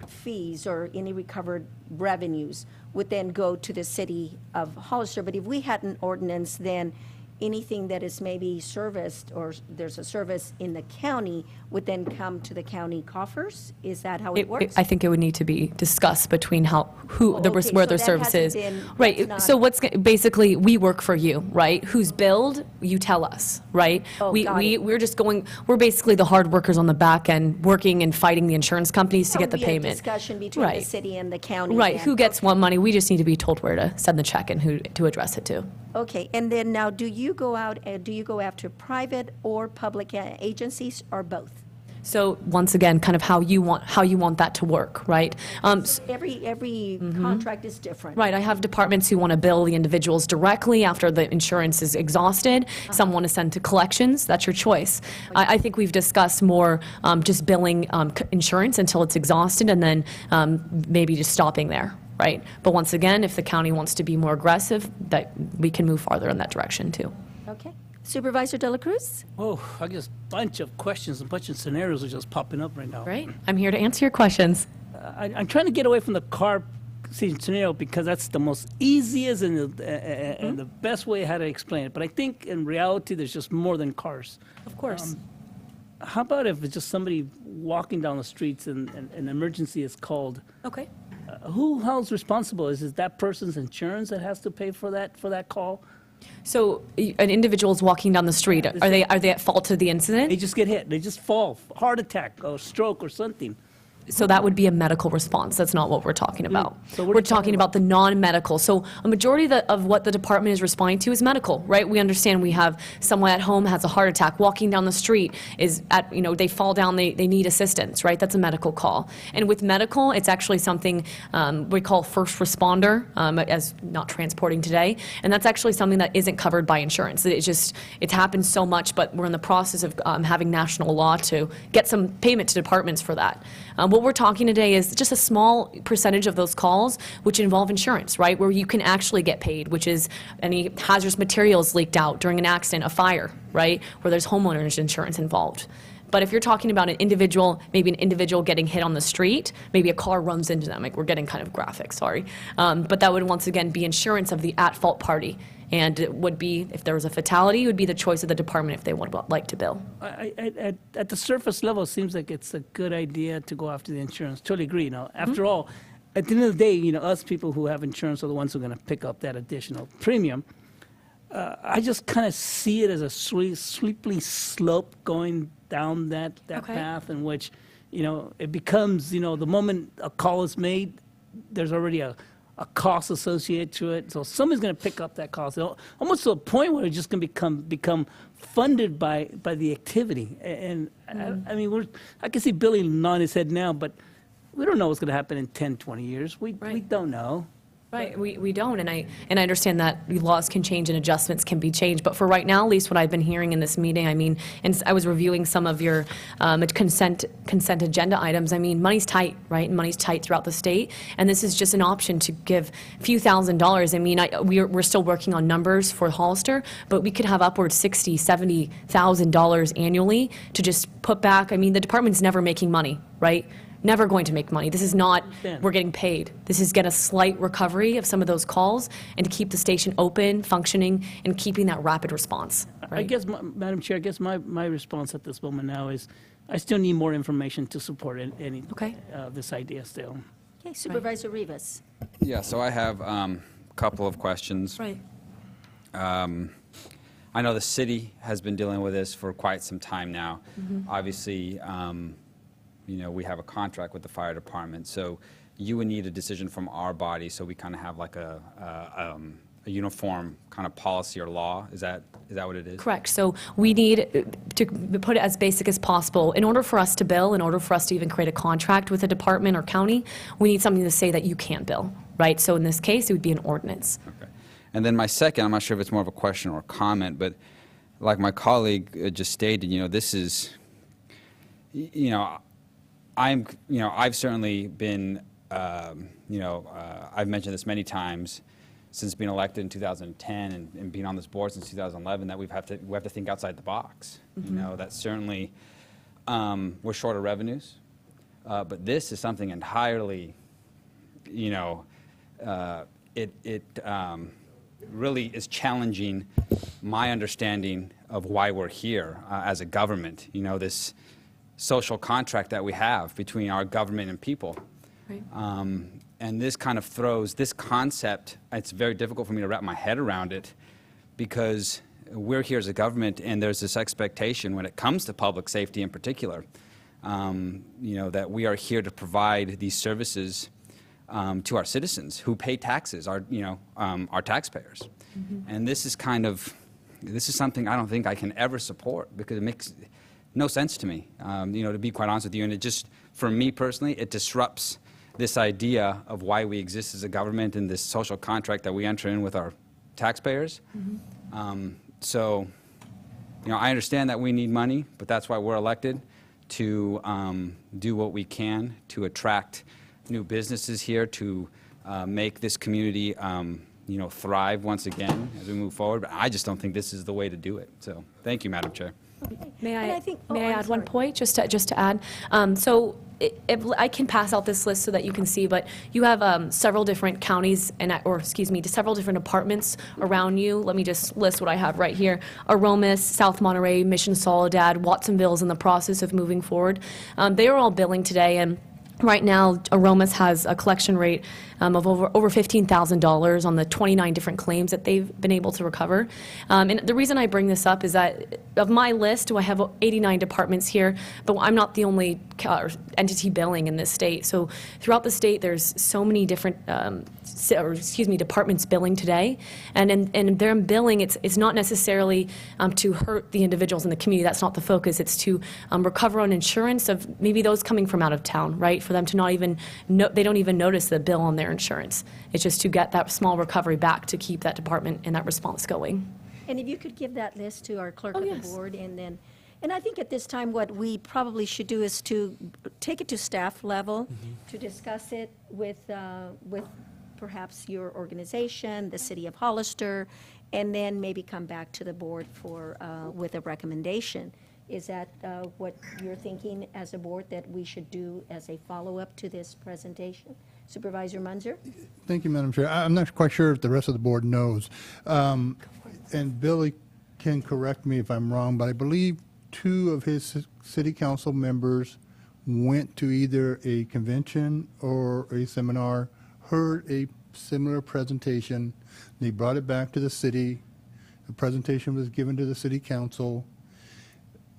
fees or any recovered revenues would then go to the city of Hollister. But if we had an ordinance, then anything that is maybe serviced or there's a service in the county would then come to the county coffers? Is that how it works? I think it would need to be discussed between okay, where so the that service hasn't is. been- Right, that's not- so basically, we work for you, right? Who's billed, you tell us, right? Oh, got it. We're basically the hard workers on the back end, working and fighting the insurance companies to That get the would be a payment. discussion between the Right. city and the county. Right, then. who gets what money, we just need to be told where to send the check and who to address it to. Okay, and then now, do you go after private or public agencies, or both? So once again, kind of how you want that to work, right? Every contract is different. Right, I have departments who want to bill the individuals directly after the insurance is exhausted. Some want to send to collections, that's your choice. I think we've discussed more just billing insurance until it's exhausted and then maybe just stopping there, right? But once again, if the county wants to be more aggressive, that we can move farther in that direction too. Okay. Supervisor De La Cruz? Oh, I guess bunch of questions, a bunch of scenarios are just popping up right now. Right, I'm here to answer your questions. I'm trying to get away from the car seat scenario because that's the most easiest and the best way how to explain it. But I think in reality, there's just more than cars. Of course. How about if it's just somebody walking down the streets and an emergency is called? Okay. How's responsible? Is it that person's insurance that has to pay for that call? So an individual's walking down the street, are they at fault of the incident? They just get hit. They just fall, heart attack or stroke or something. So that would be a medical response. That's not what we're talking about. So what are We're you talking talking about the non-medical. So a majority of what the department is responding to is medical, right? We understand we have someone at home has a heart attack, walking down the street is they fall down, they need assistance, right? That's a medical call. And with medical, it's actually something we call first responder, as not transporting today. And that's actually something that isn't covered by insurance. It's happened so much, but we're in the process of having national law to get some payment to departments for that. What we're talking today is just a small percentage of those calls which involve insurance, right? Where you can actually get paid, which is any hazardous materials leaked out during an accident, a fire, right? Where there's homeowners insurance involved. But if you're talking about maybe an individual getting hit on the street, maybe a car runs into them, like we're getting kind of graphic, sorry. But that would once again be insurance of the at-fault party. And it would be, if there was a fatality, it would be the choice of the department if they would like to bill. At the surface level, it seems like it's a good idea to go after the insurance. Totally agree. After all, at the end of the day, us people who have insurance are the ones who are going to pick up that additional premium. I just kind of see it as a slippery slope going down that path in which, it becomes, the moment a call is made, there's already a cost associated to it. So somebody's going to pick up that cost, almost to a point where it's just going to become funded by the activity. And I can see Billy nodding his head now, but we don't know what's going to happen in 10, 20 years. We don't know. Right, we don't, and I understand that laws can change and adjustments can be changed, but for right now, at least what I've been hearing in this meeting, and I was reviewing some of your consent agenda items, money's tight, right? Money's tight throughout the state, and this is just an option to give a few $1,000s. We're still working on numbers for Hollister, but we could have upwards $60,000, $70,000 annually to just put back. The department's never making money, right? never going to make money. This is not, Understand. we're getting paid. This is get a slight recovery of some of those calls and to keep the station open, functioning, and keeping that rapid response. I Right? guess, Madam Chair, I guess my response at this moment now is, I still need more information to support any, Okay. this idea still. Okay, Supervisor Rivas. Yeah, so I have a couple of questions. Right. I know the city has been dealing with this for quite some time now. Obviously, we have a contract with the fire department, so you would need a decision from our body, so we kind of have like a uniform kind of policy or law. Is that what it is? Correct. So we need to put it as basic as possible. In order for us to bill, in order for us to even create a contract with a department or county, we need something to say that you can't bill, right? So in this case, it would be an ordinance. Okay. And then my second, I'm not sure if it's more of a question or a comment, but like my colleague just stated, this is, I've certainly been, I've mentioned this many times since being elected in 2010 and being on this board since 2011 that we have to think outside the box. That certainly we're short of revenues, but this is something entirely, it really is challenging my understanding of why we're here as a government. This social contract that we have between our government and people. Right. And this kind of throws this concept, it's very difficult for me to wrap my head around it because we're here as a government and there's this expectation when it comes to public safety in particular, that we are here to provide these services to our citizens who pay taxes, our taxpayers. And this is something I don't think I can ever support because it makes no sense to me, to be quite honest with you. And it just, for me personally, it disrupts this idea of why we exist as a government and this social contract that we enter in with our taxpayers. So, I understand that we need money, but that's why we're elected to do what we can to attract new businesses here, to make this community, thrive once again as we move forward. But I just don't think this is the way to do it. So, thank you, Madam Chair. May And I, I think- may oh, I I'm add one sorry. point, just to add? So if I can pass out this list so that you can see, but you have several different counties several different departments around you. Let me just list what I have right here. Aromas, South Monterey, Mission Soledad, Watsonville is in the process of moving forward. They are all billing today, and right now, Aromas has a collection rate of over $15,000 on the 29 different claims that they've been able to recover. And the reason I bring this up is that of my list, I have 89 departments here, but I'm not the only entity billing in this state. So throughout the state, there's so many different departments billing today, and their billing, it's not necessarily to hurt the individuals in the community. That's not the focus. It's to recover on insurance of maybe those coming from out of town, right? For them to not even they don't even notice the bill on their insurance. It's just to get that small recovery back to keep that department and that response going. And if you could give that list to our clerk Oh, of the yes. board, and I think at this time, what we probably should do is to take it to staff level, to discuss it with perhaps your organization, the city of Hollister, and then maybe come back to the board with a recommendation. Is that what you're thinking as a board that we should do as a follow-up to this presentation? Supervisor Munzer? Thank you, Madam Chair. I'm not quite sure if the rest of the board knows. And Billy can correct me if I'm wrong, but I believe 2 of his city council members went to either a convention or a seminar, heard a similar presentation. They brought it back to the city. The presentation was given to the city council.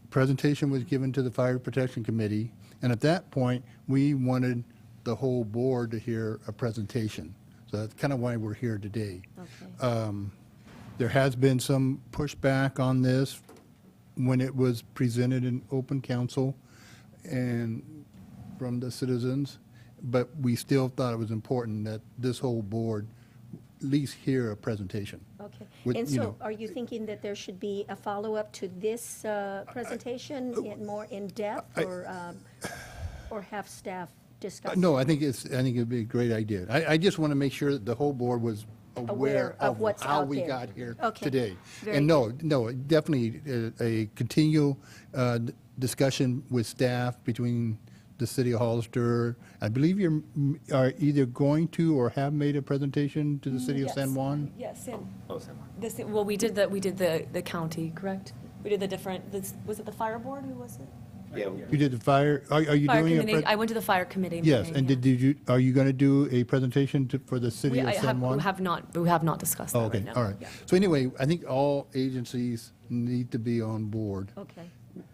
Presentation was given to the Fire Protection Committee. And at that point, we wanted the whole board to hear a presentation. So that's kind of why we're here today. Okay. There has been some pushback on this when it was presented in open council and from the citizens, but we still thought it was important that this whole board at least hear a presentation. Okay. With, And you so know- are you thinking that there should be a follow-up to this presentation more in depth or have staff discuss? No, I think it'd be a great idea. I just want to make sure that the whole board was aware of what's how out we there. got here Okay. today. Very And no, definitely a continual discussion with staff between the city of Hollister. I believe you are either going to or have made a presentation to the city of San Juan. Yes, well, we did the county, correct? We did the different, was it the fire board, who was it? Yeah. You did the fire, are you Fire doing a? committee, I went to the fire committee Yes, meeting, and yeah. did you, are you going to do a presentation for the city of San Juan? We have not discussed that Oh, right okay, now. all right. Yeah. So anyway, I think all agencies need to be on board. Okay.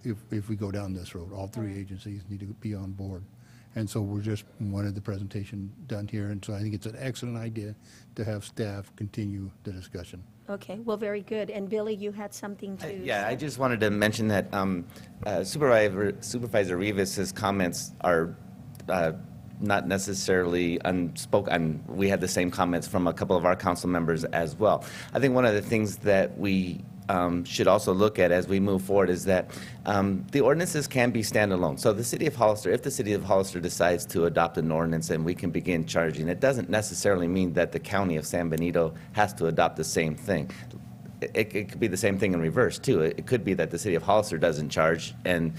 If we go down this road, all three agencies need to be on board. And so we're just wanted the presentation done here, and so I think it's an excellent idea to have staff continue the discussion. Okay, well, very good. And Billy, you had something to Yeah, I say? just wanted to mention that Supervisor Rivas's comments are not necessarily unspoken. We had the same comments from a couple of our council members as well. I think one of the things that we should also look at as we move forward is that the ordinances can be standalone. So the city of Hollister, if the city of Hollister decides to adopt an ordinance and we can begin charging, it doesn't necessarily mean that the county of San Benito has to adopt the same thing. It could be the same thing in reverse, too. It could be that the city of Hollister doesn't charge, and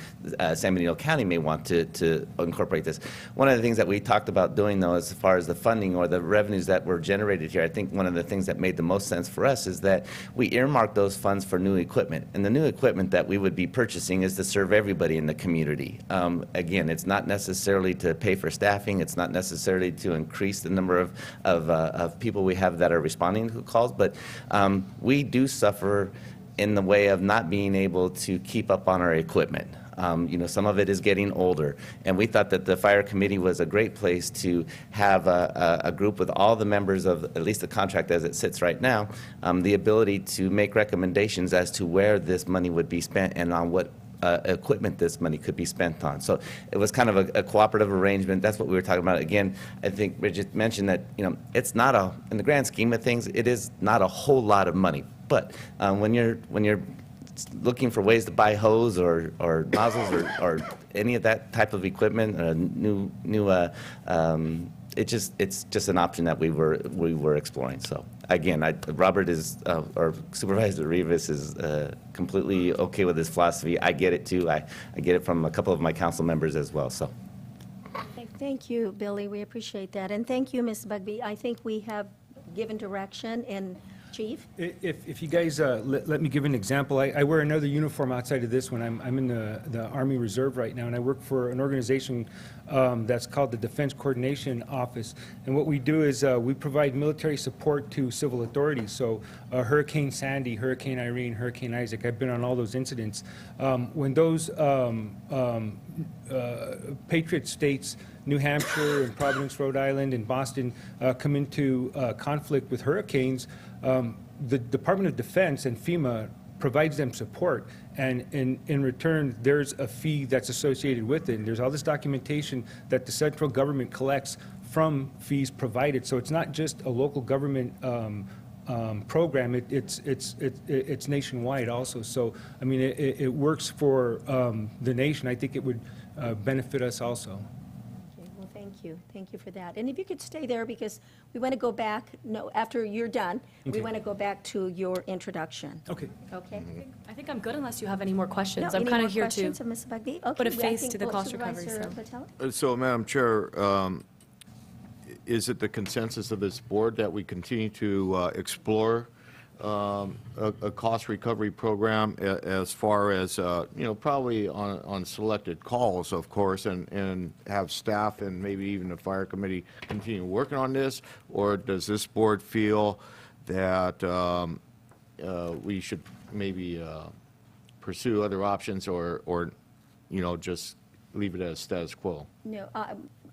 San Benito County may want to incorporate this. One of the things that we talked about doing, though, as far as the funding or the revenues that were generated here, I think one of the things that made the most sense for us is that we earmarked those funds for new equipment. And the new equipment that we would be purchasing is to serve everybody in the community. Again, it's not necessarily to pay for staffing. It's not necessarily to increase the number of people we have that are responding to calls, but we do suffer in the way of not being able to keep up on our equipment. Some of it is getting older, and we thought that the fire committee was a great place to have a group with all the members of at least the contract as it sits right now, the ability to make recommendations as to where this money would be spent and on what equipment this money could be spent on. So it was kind of a cooperative arrangement. That's what we were talking about. Again, I think Bridget mentioned that, it's not in the grand scheme of things, it is not a whole lot of money. But when you're looking for ways to buy hose or nozzles or any of that type of equipment, it's just an option that we were exploring. So again, Robert is or Supervisor Rivas is completely okay with this philosophy. I get it too. I get it from a couple of my council members as well. So. Thank you, Billy. We appreciate that. And thank you, Ms. Bugby. I think we have given direction, and Chief? If you guys let me give an example, I wear another uniform outside of this one. I'm in the Army Reserve right now, and I work for an organization that's called the Defense Coordination Office. And what we do is we provide military support to civil authorities. So Hurricane Sandy, Hurricane Irene, Hurricane Isaac, I've been on all those incidents. When those Patriot states, New Hampshire and Providence, Rhode Island and Boston, come into conflict with hurricanes, the Department of Defense and FEMA provides them support, and in return, there's a fee that's associated with it. And there's all this documentation that the central government collects from fees provided. So it's not just a local government program. It's nationwide also. So I mean, it works for the nation. I think it would benefit us also. Well, thank you. Thank you for that. And if you could stay there, because we want to go back, after you're done, Okay. we want to go back to your introduction. Okay. Okay? I think I'm good unless you have any more questions. No, I'm any kind more of here questions to of Ms. Bugby? put a Okay, I face think to the cost recovery. Supervisor So. Patel? So, Madam Chair, is it the consensus of this board that we continue to explore a cost recovery program as far as, probably on selected calls, of course, and have staff and maybe even the fire committee continue working on this? Or does this board feel that we should maybe pursue other options or just leave it as status quo? No,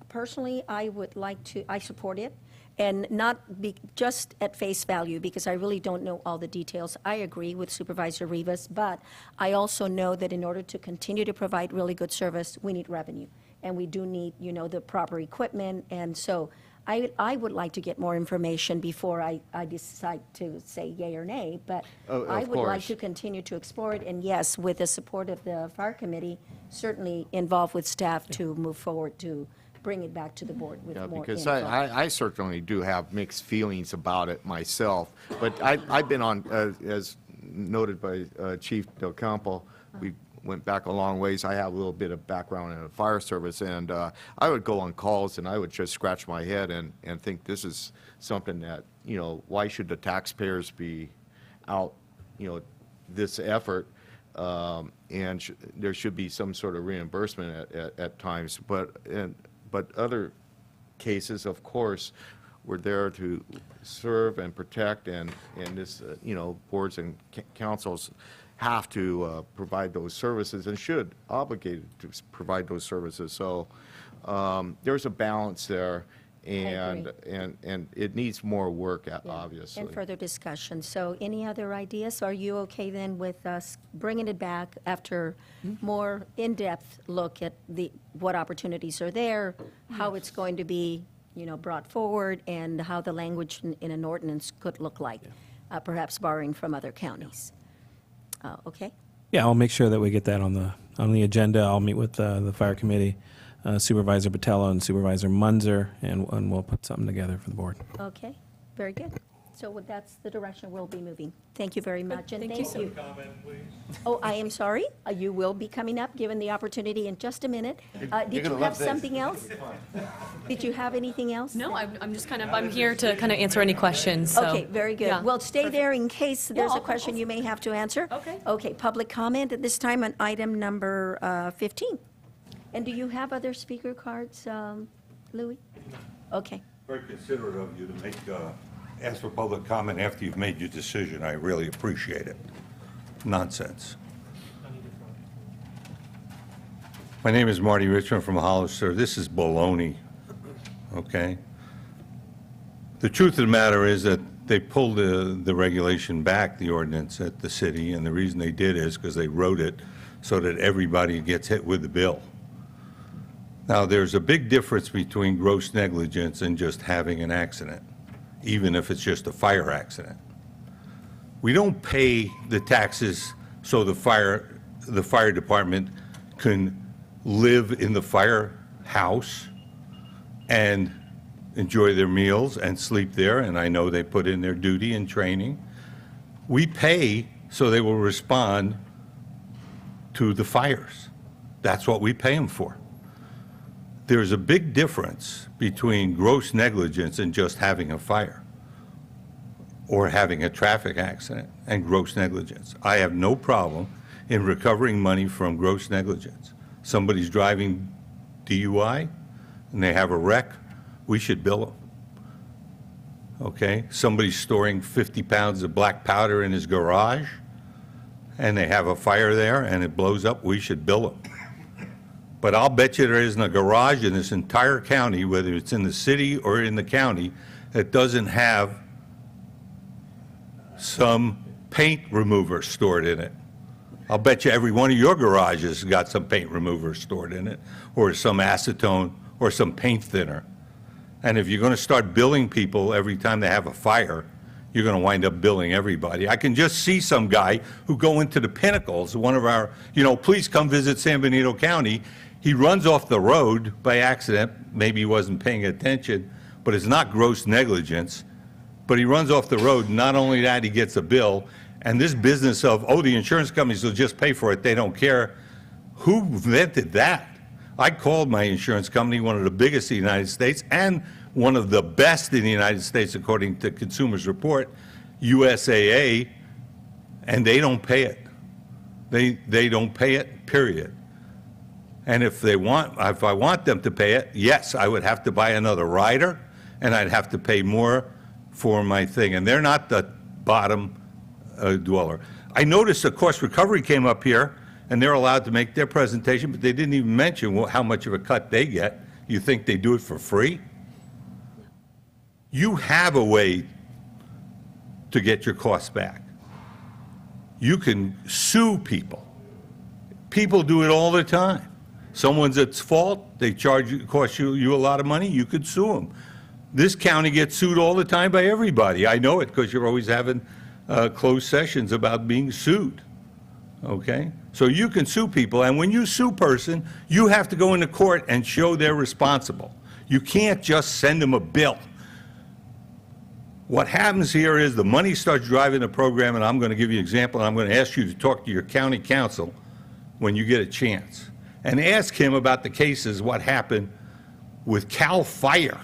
personally, I would like to, I support it, and not be just at face value, because I really don't know all the details. I agree with Supervisor Rivas, but I also know that in order to continue to provide really good service, we need revenue, and we do need, the proper equipment, and so I would like to get more information before I decide to say yay or nay, but I would like to continue to explore it, and yes, with the support of the fire committee, certainly involved with staff to move forward to bring it back to the board with more Because info. I certainly do have mixed feelings about it myself, but I've been on, as noted by Chief Del Campo, went back a long ways. I have a little bit of background in the fire service, and I would go on calls and I would just scratch my head and think this is something that, you know, why should the taxpayers be out, you know, this effort? And there should be some sort of reimbursement at times. But other cases, of course, we're there to serve and protect, and this, you know, boards and councils have to provide those services and should obligated to provide those services. So there's a balance there, and it needs more work, obviously. And further discussion. So any other ideas? Are you okay then with us bringing it back after more in-depth look at what opportunities are there, how it's going to be, you know, brought forward, and how the language in an ordinance could look like, perhaps borrowing from other counties? Okay? Yeah, I'll make sure that we get that on the agenda. I'll meet with the fire committee, Supervisor Botello and Supervisor Munzer, and we'll put something together for the board. Okay, very good. So that's the direction we'll be moving. Thank you very much, and thank you. Comment, please. Oh, I am sorry. You will be coming up, given the opportunity in just a minute. Did you have something else? Did you have anything else? No, I'm just I'm here to kind of answer any questions. So. Okay, very good. Yeah. Well, stay there in case there's I'll- a question you may have to answer. Okay. Okay, public comment at this time on item number 15. And do you have other speaker cards, Louis? Okay. Very considerate of you to ask for public comment after you've made your decision. I really appreciate it. Nonsense. My name is Marty Richmond from Hollister. This is baloney, okay? The truth of the matter is that they pulled the regulation back, the ordinance at the city, and the reason they did is because they wrote it so that everybody gets hit with the bill. Now, there's a big difference between gross negligence and just having an accident, even if it's just a fire accident. We don't pay the taxes so the fire department can live in the firehouse and enjoy their meals and sleep there, and I know they put in their duty and training. We pay so they will respond to the fires. That's what we pay them for. There's a big difference between gross negligence and just having a fire or having a traffic accident and gross negligence. I have no problem in recovering money from gross negligence. Somebody's driving DUI and they have a wreck, we should bill them. Okay? Somebody's storing 50 pounds of black powder in his garage and they have a fire there and it blows up, we should bill them. But I'll bet you there isn't a garage in this entire county, whether it's in the city or in the county, that doesn't have some paint remover stored in it. I'll bet you every one of your garages has got some paint remover stored in it, or some acetone, or some paint thinner. And if you're going to start billing people every time they have a fire, you're going to wind up billing everybody. I can just see some guy who go into the Pinnacles, one of our, please come visit San Benito County. He runs off the road by accident. Maybe he wasn't paying attention, but it's not gross negligence. But he runs off the road. Not only that, he gets a bill. And this business of, the insurance companies will just pay for it, they don't care. Who invented that? I called my insurance company, one of the biggest in the United States and one of the best in the United States, according to Consumers Report, USAA, and they don't pay it. They don't pay it, period. And if I want them to pay it, yes, I would have to buy another rider, and I'd have to pay more for my thing. And they're not the bottom dweller. I noticed the cost recovery came up here, and they're allowed to make their presentation, but they didn't even mention how much of a cut they get. You think they do it for free? You have a way to get your costs back. You can sue people. People do it all the time. Someone's at fault, they cost you a lot of money, you could sue them. This county gets sued all the time by everybody. I know it because you're always having closed sessions about being sued. Okay? So you can sue people, and when you sue a person, you have to go into court and show they're responsible. You can't just send them a bill. What happens here is the money starts driving the program, and I'm going to give you an example, and I'm going to ask you to talk to your county council. when you get a chance, and ask him about the cases, what happened with CAL FIRE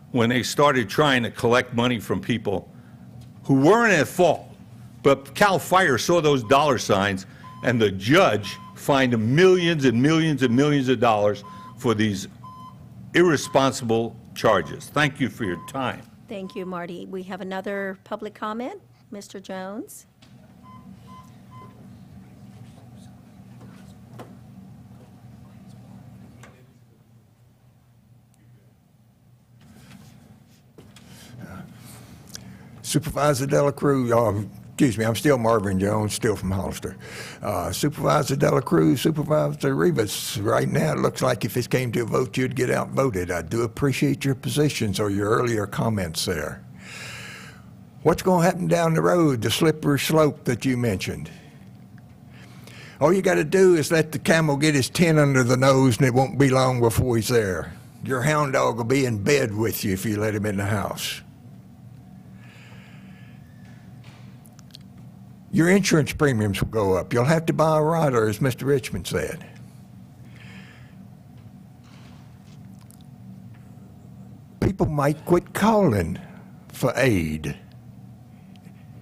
when they started trying to collect money from people who weren't at fault. But CAL FIRE saw those dollar signs, and the judge fined them millions and millions and millions of dollars for these irresponsible charges. Thank you for your time. Thank you, Marty. We have another public comment. Mr. Jones? Supervisor Dela Cruz, excuse me, I'm still Marvin Jones, still from Hollister. Supervisor Dela Cruz, Supervisor Rivas, right now it looks like if it came to a vote, you'd get outvoted. I do appreciate your positions or your earlier comments there. What's going to happen down the road, the slippery slope that you mentioned? All you got to do is let the camel get his 10 under the nose, and it won't be long before he's there. Your hound dog will be in bed with you if you let him in the house. Your insurance premiums will go up. You'll have to buy a rider, as Mr. Richmond said. People might quit calling for aid.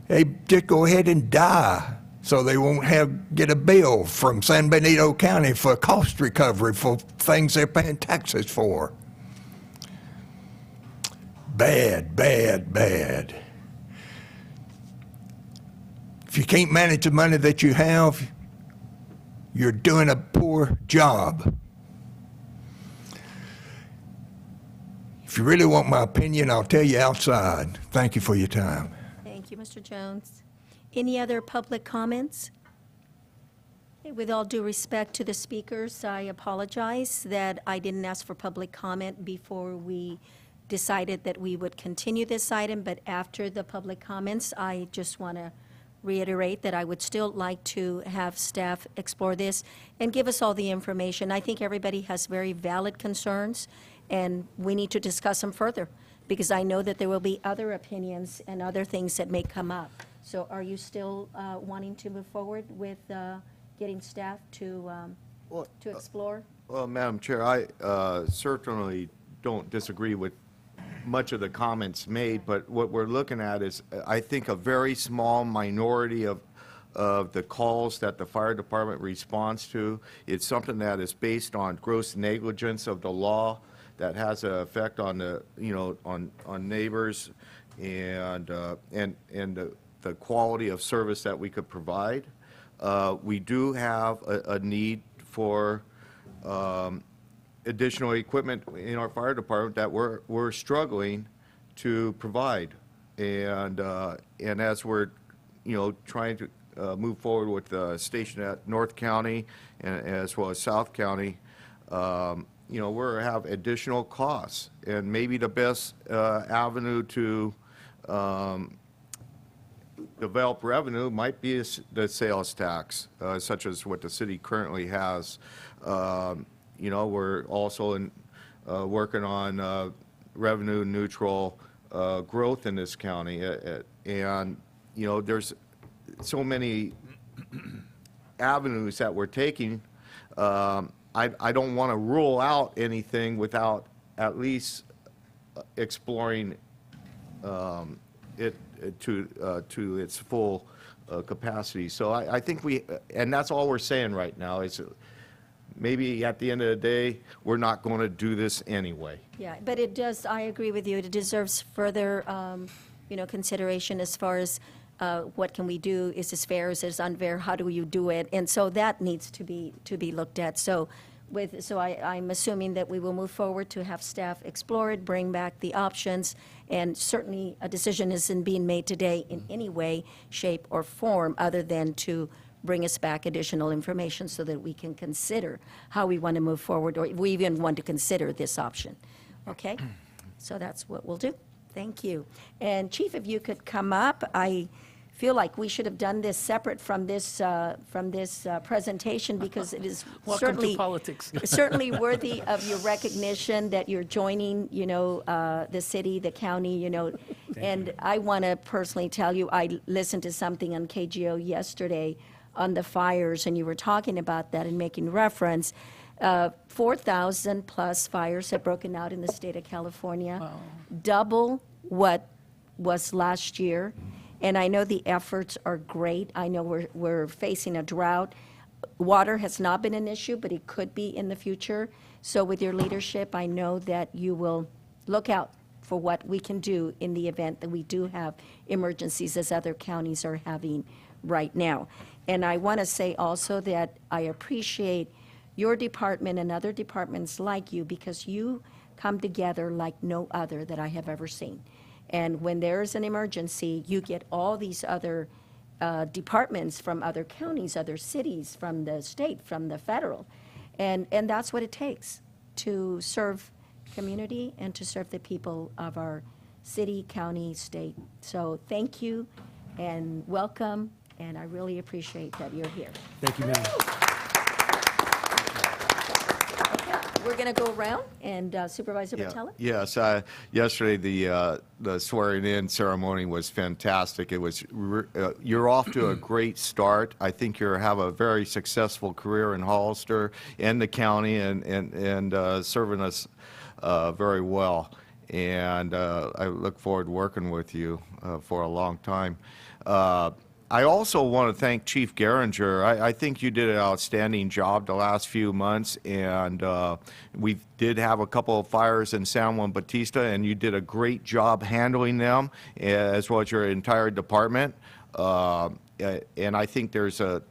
They just go ahead and die so they won't get a bill from San Benito County for cost recovery for things they're paying taxes for. Bad, bad, bad. If you can't manage the money that you have, you're doing a poor job. If you really want my opinion, I'll tell you outside. Thank you for your time. Thank you, Mr. Jones. Any other public comments? With all due respect to the speakers, I apologize that I didn't ask for public comment before we decided that we would continue this item, but after the public comments, I just want to reiterate that I would still like to have staff explore this and give us all the information. I think everybody has very valid concerns, and we need to discuss them further, because I know that there will be other opinions and other things that may come up. So are you still wanting to move forward with getting staff to explore? Well, Madam Chair, I certainly don't disagree with much of the comments made, but what we're looking at is, I think, a very small minority of the calls that the fire department responds to. It's something that is based on gross negligence of the law that has an effect on the, on neighbors and the quality of service that we could provide. We do have a need for additional equipment in our fire department that we're struggling to provide, and as we're trying to move forward with the station at North County and as well as South County, we have additional costs, and maybe the best avenue to develop revenue might be the sales tax, such as what the city currently has. We're also working on revenue neutral growth in this county, and there's so many avenues that we're taking. I don't want to rule out anything without at least exploring it to its full capacity. So I think and that's all we're saying right now is, maybe at the end of the day, we're not going to do this anyway. Yeah, but it does, I agree with you, it deserves further, consideration as far as what can we do, is this fair, is this unfair, how do you do it? And so that needs to be looked at. So I'm assuming that we will move forward to have staff explore it, bring back the options, and certainly a decision isn't being made today in any way, shape, or form other than to bring us back additional information so that we can consider how we want to move forward, or if we even want to consider this option. Okay? So that's what we'll do. Thank you. And Chief, if you could come up, I feel like we should have done this separate from this presentation, because it is Welcome to politics. certainly worthy of your recognition that you're joining, the city, the county, and I want to personally tell you, I listened to something on KGO yesterday on the fires, and you were talking about that and making reference. 4,000 plus fires have broken out in the state of California, double what was last year. And I know the efforts are great. I know we're facing a drought. Water has not been an issue, but it could be in the future. So with your leadership, I know that you will look out for what we can do in the event that we do have emergencies as other counties are having right now. And I want to say also that I appreciate your department and other departments like you, because you come together like no other that I have ever seen. And when there's an emergency, you get all these other departments from other counties, other cities, from the state, from the federal. And that's what it takes to serve community and to serve the people of our city, county, state. So thank you and welcome, and I really appreciate that you're here. Thank you, Madam. We're going to go around, and Supervisor Patella? Yes, yesterday the swearing-in ceremony was fantastic. It was you're off to a great start. I think you have a very successful career in Hollister and the county, and serving us very well. And I look forward to working with you for a long time. I also want to thank Chief Geringer. I think you did an outstanding job the last few months, and we did have a couple of fires in San Juan Bautista, and you did a great job handling them, as well as your entire department. And I think there's a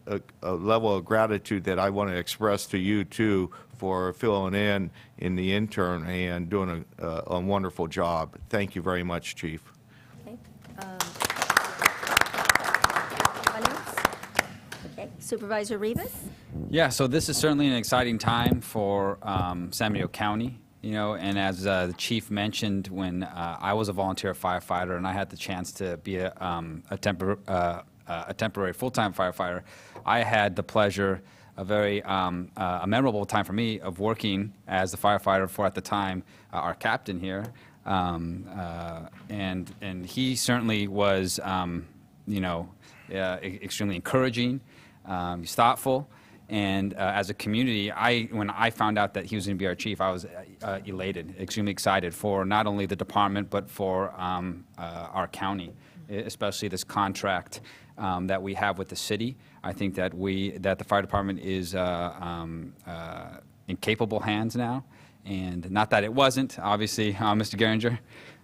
level of gratitude that I want to express to you, too, for filling in the intern and doing a wonderful job. Thank you very much, Chief. Okay. Okay. Supervisor Rivas? Yeah, so this is certainly an exciting time for San Benito County. You know, and as the chief mentioned, when I was a volunteer firefighter and I had the chance to be a temporary full-time firefighter, I had the pleasure, a very a memorable time for me, of working as the firefighter for, at the time, our captain here, and he certainly was, you know, extremely encouraging. He's thoughtful. And as a community, when I found out that he was going to be our chief, I was elated, extremely excited for not only the department, but for our county, especially this contract that we have with the city. I think that the fire department is in capable hands now, and not that it wasn't, obviously, Mr. Geringer,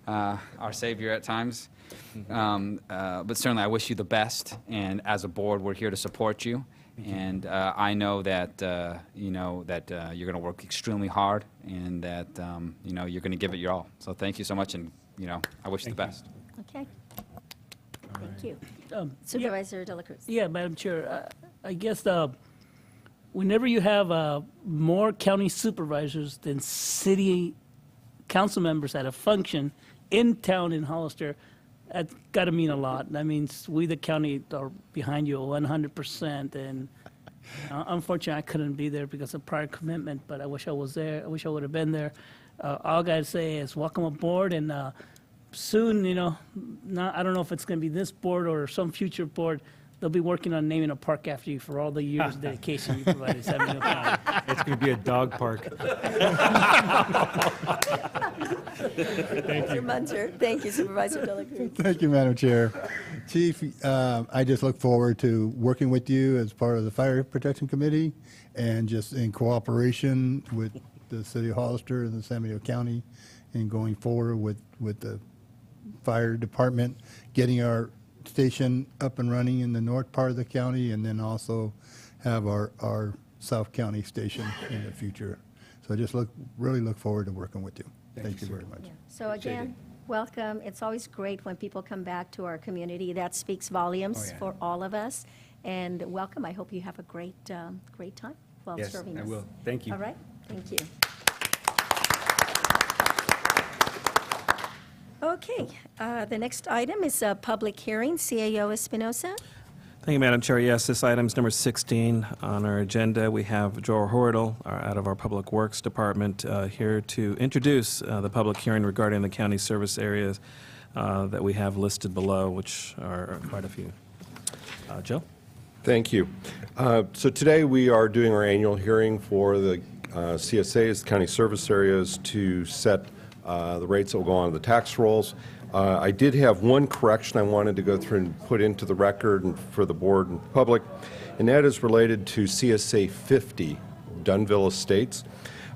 our savior at times. But certainly I wish you the best, and as a board, we're here to support you. And I know that, you know, that you're going to work extremely hard, and that, you know, you're going to give it your all. So thank you so much, and, you know, I wish you the best. Okay. Thank you. Supervisor De La Cruz. Yeah, Madam Chair, I guess whenever you have more county supervisors than city council members at a function in town in Hollister, that's got to mean a lot. That means we, the county, are behind you 100%. And unfortunately, I couldn't be there because of prior commitment, but I wish I was there. I wish I would have been there. All I got to say is welcome aboard, and soon, you know, I don't know if it's going to be this board or some future board, they'll be working on naming a park after you for all the years of dedication you provided San Benito County. It's going to be a dog park. Thank you, Munter. Thank you, Supervisor De La Cruz. Thank you, Madam Chair. Chief, I just look forward to working with you as part of the Fire Protection Committee, and just in cooperation with the City of Hollister and the San Benito County, and going forward with the fire department, getting our station up and running in the north part of the county, and then also have our South County station in the future. So I just really look forward to working with you. Thank you very much. Yeah. So again, welcome. It's always great when people come back to our community. That speaks volumes for all of us. And welcome. I hope you have a great time while serving us. Yes, I will. Thank you. All right. Thank you. Okay. The next item is a public hearing. CAO Espinosa. Thank you, Madam Chair. Yes, this item is number 16 on our agenda. We have Joel Hordle out of our Public Works Department here to introduce the public hearing regarding the county service areas that we have listed below, which are quite a few. Joe? Thank you. So today we are doing our annual hearing for the CSAs, the county service areas, to set the rates that will go on the tax rolls. I did have one correction I wanted to go through and put into the record and for the board and public, and that is related to CSA 50, Dunville Estates.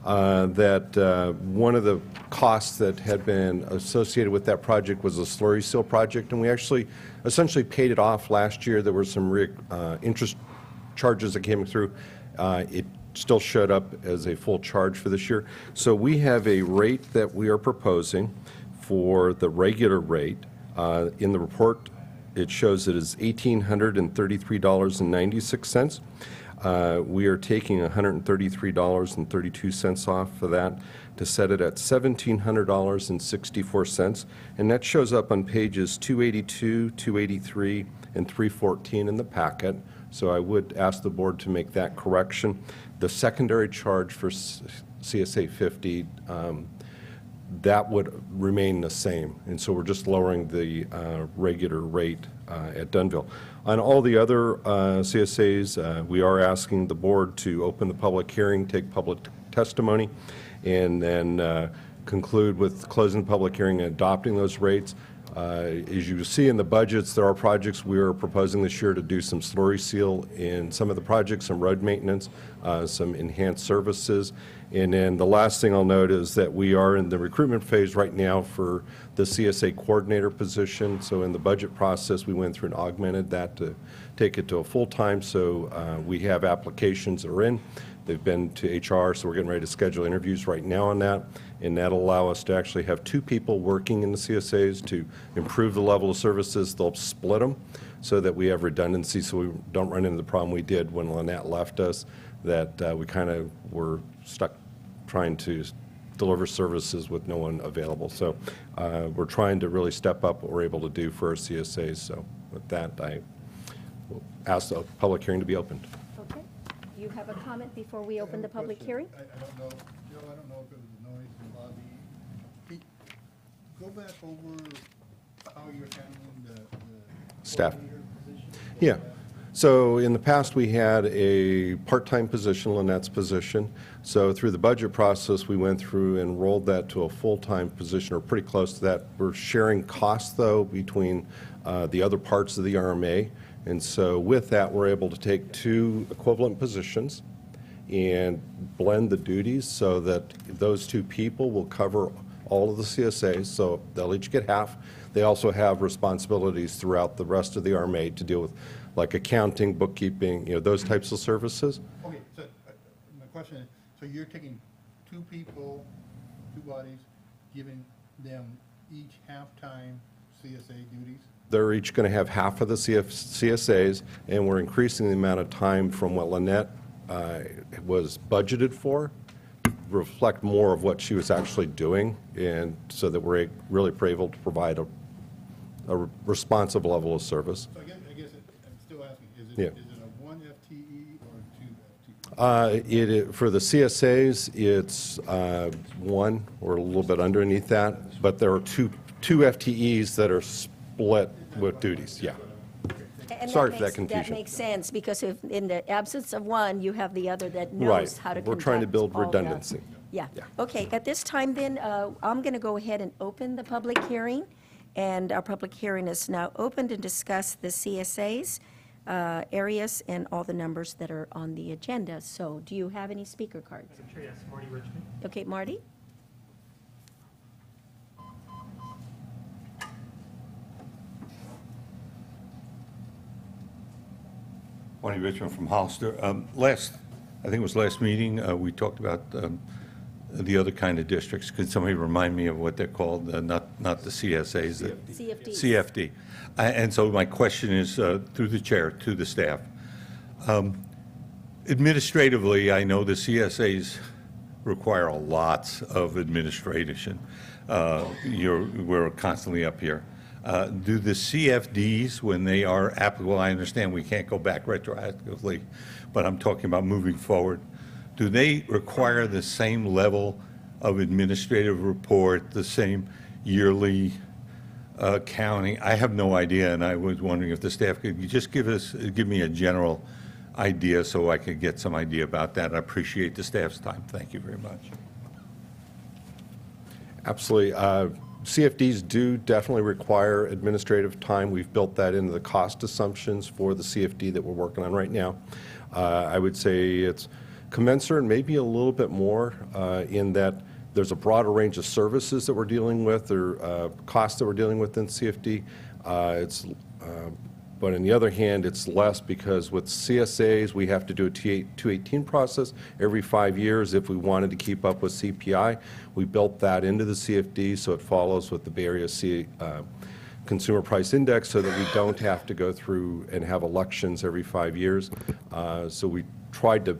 That one of the costs that had been associated with that project was a slurry seal project, and we actually essentially paid it off last year. There were some interest charges that came through. It still showed up as a full charge for this year. So we have a rate that we are proposing for the regular rate. In the report, it shows it is $1,833.96. We are taking $133.32 off for that to set it at $1,700.64, and that shows up on pages 282, 283, and 314 in the packet. So I would ask the board to make that correction. The secondary charge for CSA 50, that would remain the same, and so we're just lowering the regular rate at Dunville. On all the other CSAs, we are asking the board to open the public hearing, take public testimony, and then conclude with closing the public hearing and adopting those rates. As you see in the budgets, there are projects we are proposing this year to do some slurry seal in some of the projects, some road maintenance, some enhanced services. And then the last thing I'll note is that we are in the recruitment phase right now for the CSA coordinator position. So in the budget process, we went through and augmented that to take it to a full-time. So we have applications that are in. They've been to HR, so we're getting ready to schedule interviews right now on that. And that'll allow us to actually have two people working in the CSAs to improve the level of services. They'll split them so that we have redundancy, so we don't run into the problem we did when Lynette left us, that we kind of were stuck trying to deliver services with no one available. So we're trying to really step up what we're able to do for our CSAs. So with that, I will ask the public hearing to be opened. Okay. You have a comment before we open the public hearing? I don't know, Joe, I don't know if it was a noise in the lobby. Go back over how you're handling the Staff. coordinator position. Yeah. So in the past, we had a part-time position, Lynette's position. So through the budget process, we went through and rolled that to a full-time position, or pretty close to that. We're sharing costs, though, between the other parts of the RMA. And so with that, we're able to take two equivalent positions and blend the duties so that those two people will cover all of the CSAs, so they'll each get half. They also have responsibilities throughout the rest of the RMA to deal with, like accounting, bookkeeping, those types of services. Okay, so my question is, so you're taking two people, two bodies, giving them each half-time CSA duties? They're each going to have half of the CSAs, and we're increasing the amount of time from what Lynette was budgeted for, reflect more of what she was actually doing, and so that we're really able to provide a responsive level of service. So I guess I'm still asking, is Yeah. it a 1 FTE or 2 FTE? For the CSAs, it's one or a little bit underneath that, but there are two FTEs that are split with duties, yeah. And Sorry for that That confusion. makes sense, because if in the absence of one, you have the other that knows Right. how to We're trying to conduct build all the- redundancy. Yeah. Okay, at this time then, I'm going to go ahead and open the public hearing. And our public hearing is now open to discuss the CSAs, areas, and all the numbers that are on the agenda. So do you have any speaker cards? Sure, yes, Marty Richmond. Okay, Marty? Marty Richmond from Hollister. I think it was last meeting, we talked about the other kind of districts. Could somebody remind me of what they're called? Not the CSAs. CFDs. CFD. And so my question is, through the chair, to the staff. Administratively, I know the CSAs require a lot of administration. We're constantly up here. Do the CFDs, when they are applicable, I understand we can't go back retroactively, but I'm talking about moving forward. Do they require the same level of administrative report, the same yearly county, I have no idea, and I was wondering if the staff could just give me a general idea so I could get some idea about that. I appreciate the staff's time. Thank you very much. Absolutely. CFDs do definitely require administrative time. We've built that into the cost assumptions for the CFD that we're working on right now. I would say it's commensurate, maybe a little bit more, in that there's a broader range of services that we're dealing with, or costs that we're dealing with in CFD. But on the other hand, it's less because with CSAs, we have to do a 218 process every 5 years if we wanted to keep up with CPI. We built that into the CFD so it follows with the Bay Area Consumer Price Index so that we don't have to go through and have elections every 5 years. So we tried to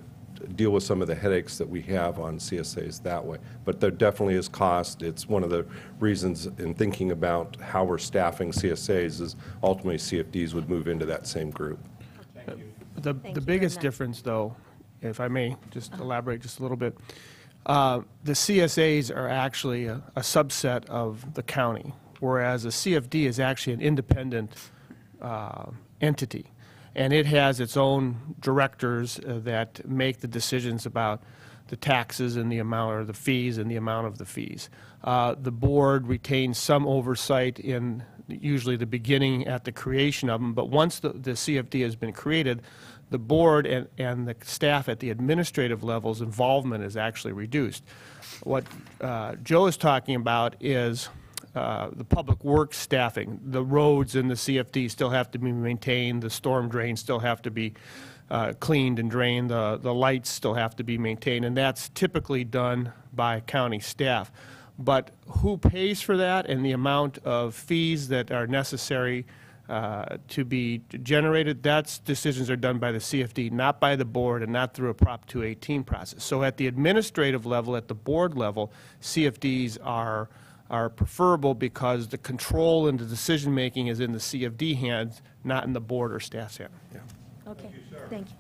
deal with some of the headaches that we have on CSAs that way. But there definitely is cost. It's one of the reasons in thinking about how we're staffing CSAs is ultimately CFDs would move into that same group. The biggest difference, though, if I may just elaborate just a little bit, the CSAs are actually a subset of the county, whereas a CFD is actually an independent entity. And it has its own directors that make the decisions about the taxes and the amount, or the fees and the amount of the fees. The board retains some oversight in usually the beginning at the creation of them, but once the CFD has been created, the board and the staff at the administrative levels involvement is actually reduced. What Joe is talking about is the public works staffing. The roads in the CFD still have to be maintained. The storm drains still have to be cleaned and drained. The lights still have to be maintained, and that's typically done by county staff. But who pays for that and the amount of fees that are necessary to be generated, that's decisions are done by the CFD, not by the board and not through a Prop 218 process. So at the administrative level, at the board level, CFDs are preferable because the control and the decision-making is in the CFD hands, not in the board or staff's hand. Yeah. Okay, thank you.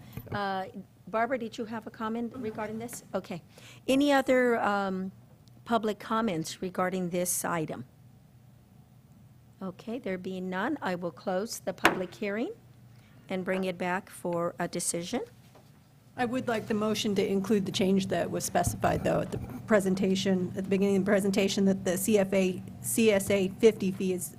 Barbara, did you have a comment regarding this? Okay. Any other public comments regarding this item? Okay, there being none, I will close the public hearing and bring it back for a decision. I would like the motion to include the change that was specified, though, at the presentation, at the beginning of the presentation, that the CSA 50 fee is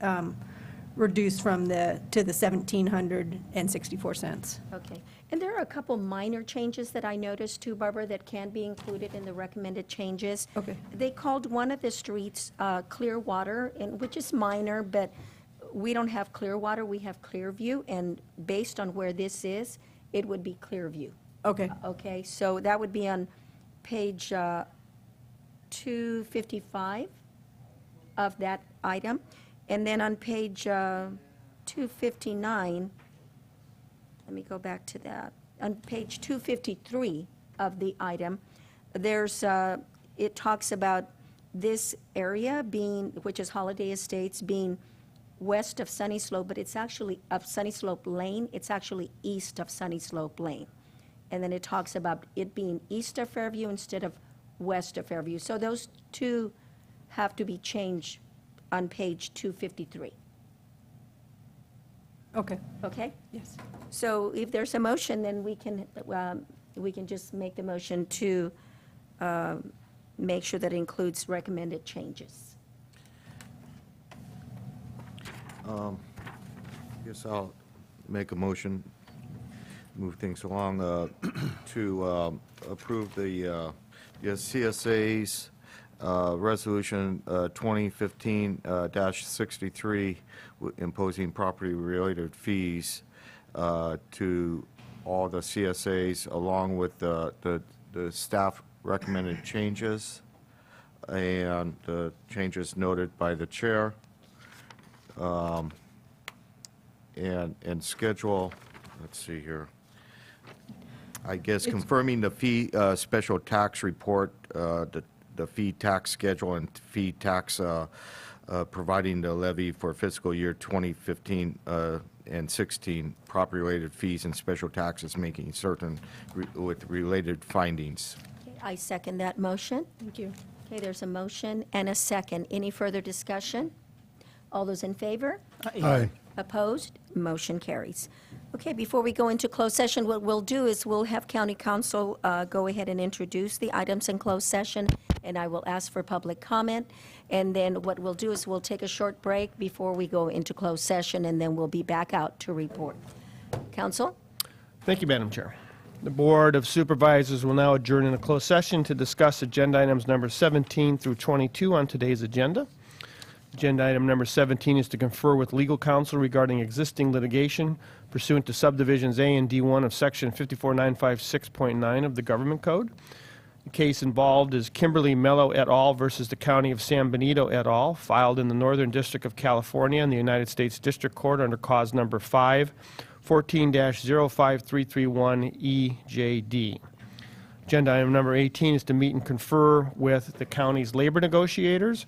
reduced from to the $1,764. Okay. And there are a couple minor changes that I noticed too, Barbara, that can be included in the recommended changes. Okay. They called one of the streets Clearwater, which is minor, but we don't have Clearwater, we have Clearview, and based on where this is, it would be Clearview. Okay. Okay, so that would be on page 255 of that item. And then on page 259, let me go back to that. On page 253 of the item, there's, it talks about this area being, which is Holiday Estates, being west of Sunny Slope, but it's actually of Sunny Slope Lane. It's actually east of Sunny Slope Lane. And then it talks about it being east of Fairview instead of west of Fairview. So those two have to be changed on page 253. Okay. Okay? Yes. So if there's a motion, then we can just make the motion to make sure that it includes recommended changes. I guess I'll make a motion, move things along, to approve the CSA's Resolution 2015-63 imposing property-related fees to all the CSAs, along with the staff recommended changes and the changes noted by the chair, and schedule, let's see here, I guess confirming the fee special tax report, the fee tax schedule and fee tax providing the levy for fiscal year 2015 and 16, property-related fees and special taxes, making certain with related findings. Okay, I second that motion. Thank you. Okay, there's a motion and a second. Any further discussion? All those in favor? Aye. Opposed? Motion carries. Okay, before we go into closed session, what we'll do is we'll have County Council go ahead and introduce the items in closed session, and I will ask for public comment. And then what we'll do is we'll take a short break before we go into closed session, and then we'll be back out to report. Council? Thank you, Madam Chair. The Board of Supervisors will now adjourn in a closed session to discuss agenda items number 17 through 22 on today's agenda. Agenda item number 17 is to confer with legal counsel regarding existing litigation pursuant to subdivisions A and D1 of section 54956.9 of the Government Code. The case involved is Kimberly Mello et al. Versus the County of San Benito et al., filed in the Northern District of California in the United States District Court under cause number 5, 14-05331 EJD. Agenda item number 18 is to meet and confer with the county's labor negotiators.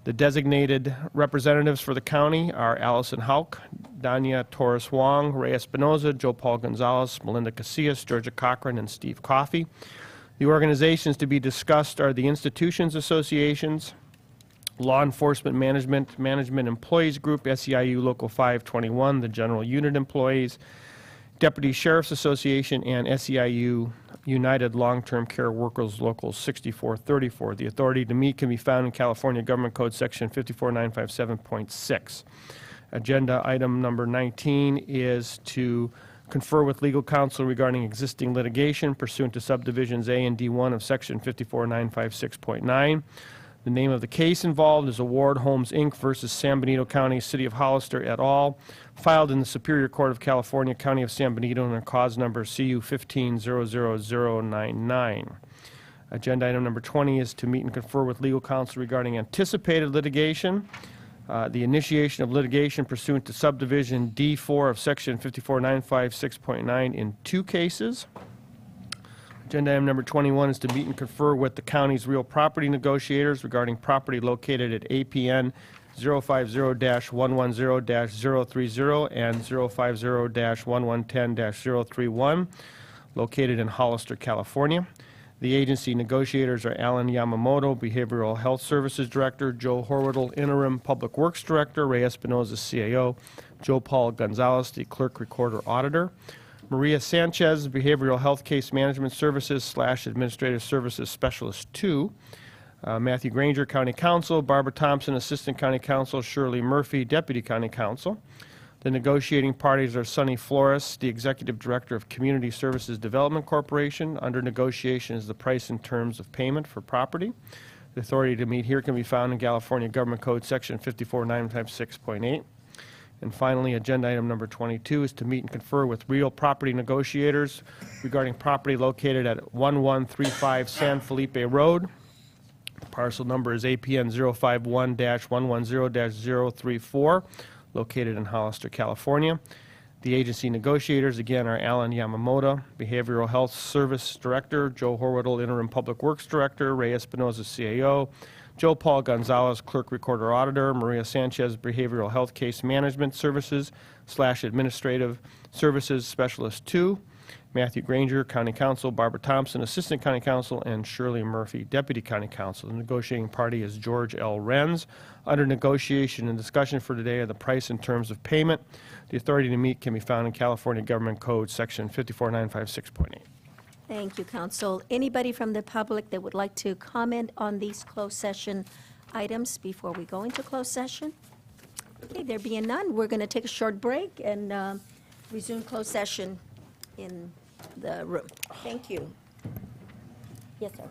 The designated representatives for the county are Allison Hauk, Dania Torres Wong, Ray Espinoza, Joe Paul Gonzalez, Melinda Casillas, Georgia Cochran, and Steve Coffey. The organizations to be discussed are the Institutions Associations, Law Enforcement Management Employees Group, SEIU Local 521, the General Unit Employees, Deputy Sheriff's Association, and SEIU United Long-Term Care Workers Local 6434. The authority to meet can be found in California Government Code Section 54957.6. Agenda item number 19 is to confer with legal counsel regarding existing litigation pursuant to subdivisions A and D1 of Section 54956.9. The name of the case involved is Award Homes, Inc. versus San Benito County, City of Hollister et al., filed in the Superior Court of California, County of San Benito, under cause number CU 15-00099. Agenda item number 20 is to meet and confer with legal counsel regarding anticipated litigation, the initiation of litigation pursuant to subdivision D4 of Section 54956.9 in 2 cases. Agenda item number 21 is to meet and confer with the county's real property negotiators regarding property located at APN 050-110-030 and 050-1110-031, located in Hollister, California. The agency negotiators are Alan Yamamoto, Behavioral Health Services Director, Joe Horwittle, Interim Public Works Director, Ray Espinoza, CAO, Joe Paul Gonzalez, the Clerk Recorder Auditor, Maria Sanchez, Behavioral Health Case Management Services / Administrative Services Specialist 2, Matthew Granger, County Counsel, Barbara Thompson, Assistant County Counsel, Shirley Murphy, Deputy County Counsel. The negotiating parties are Sonny Flores, the Executive Director of Community Services Development Corporation. Under negotiation is the price and terms of payment for property. The authority to meet here can be found in California Government Code Section 54956.8. And finally, agenda item number 22 is to meet and confer with real property negotiators regarding property located at 1135 San Felipe Road. The parcel number is APN 051-110-034, located in Hollister, California. The agency negotiators, again, are Alan Yamamoto, Behavioral Health Service Director, Joe Horwittle, Interim Public Works Director, Ray Espinoza, CAO, Joe Paul Gonzalez, Clerk Recorder Auditor, Maria Sanchez, Behavioral Health Case Management Services / Administrative Services Specialist 2, Matthew Granger, County Counsel, Barbara Thompson, Assistant County Counsel, and Shirley Murphy, Deputy County Counsel. The negotiating party is George L. Renz. Under negotiation and discussion for today are the price and terms of payment. The authority to meet can be found in California Government Code Section 54956.8. Thank you, Counsel. Anybody from the public that would like to comment on these closed session items before we go into closed session? Okay, there being none, we're going to take a short break and resume closed session in the room. Thank you. Yes, sir.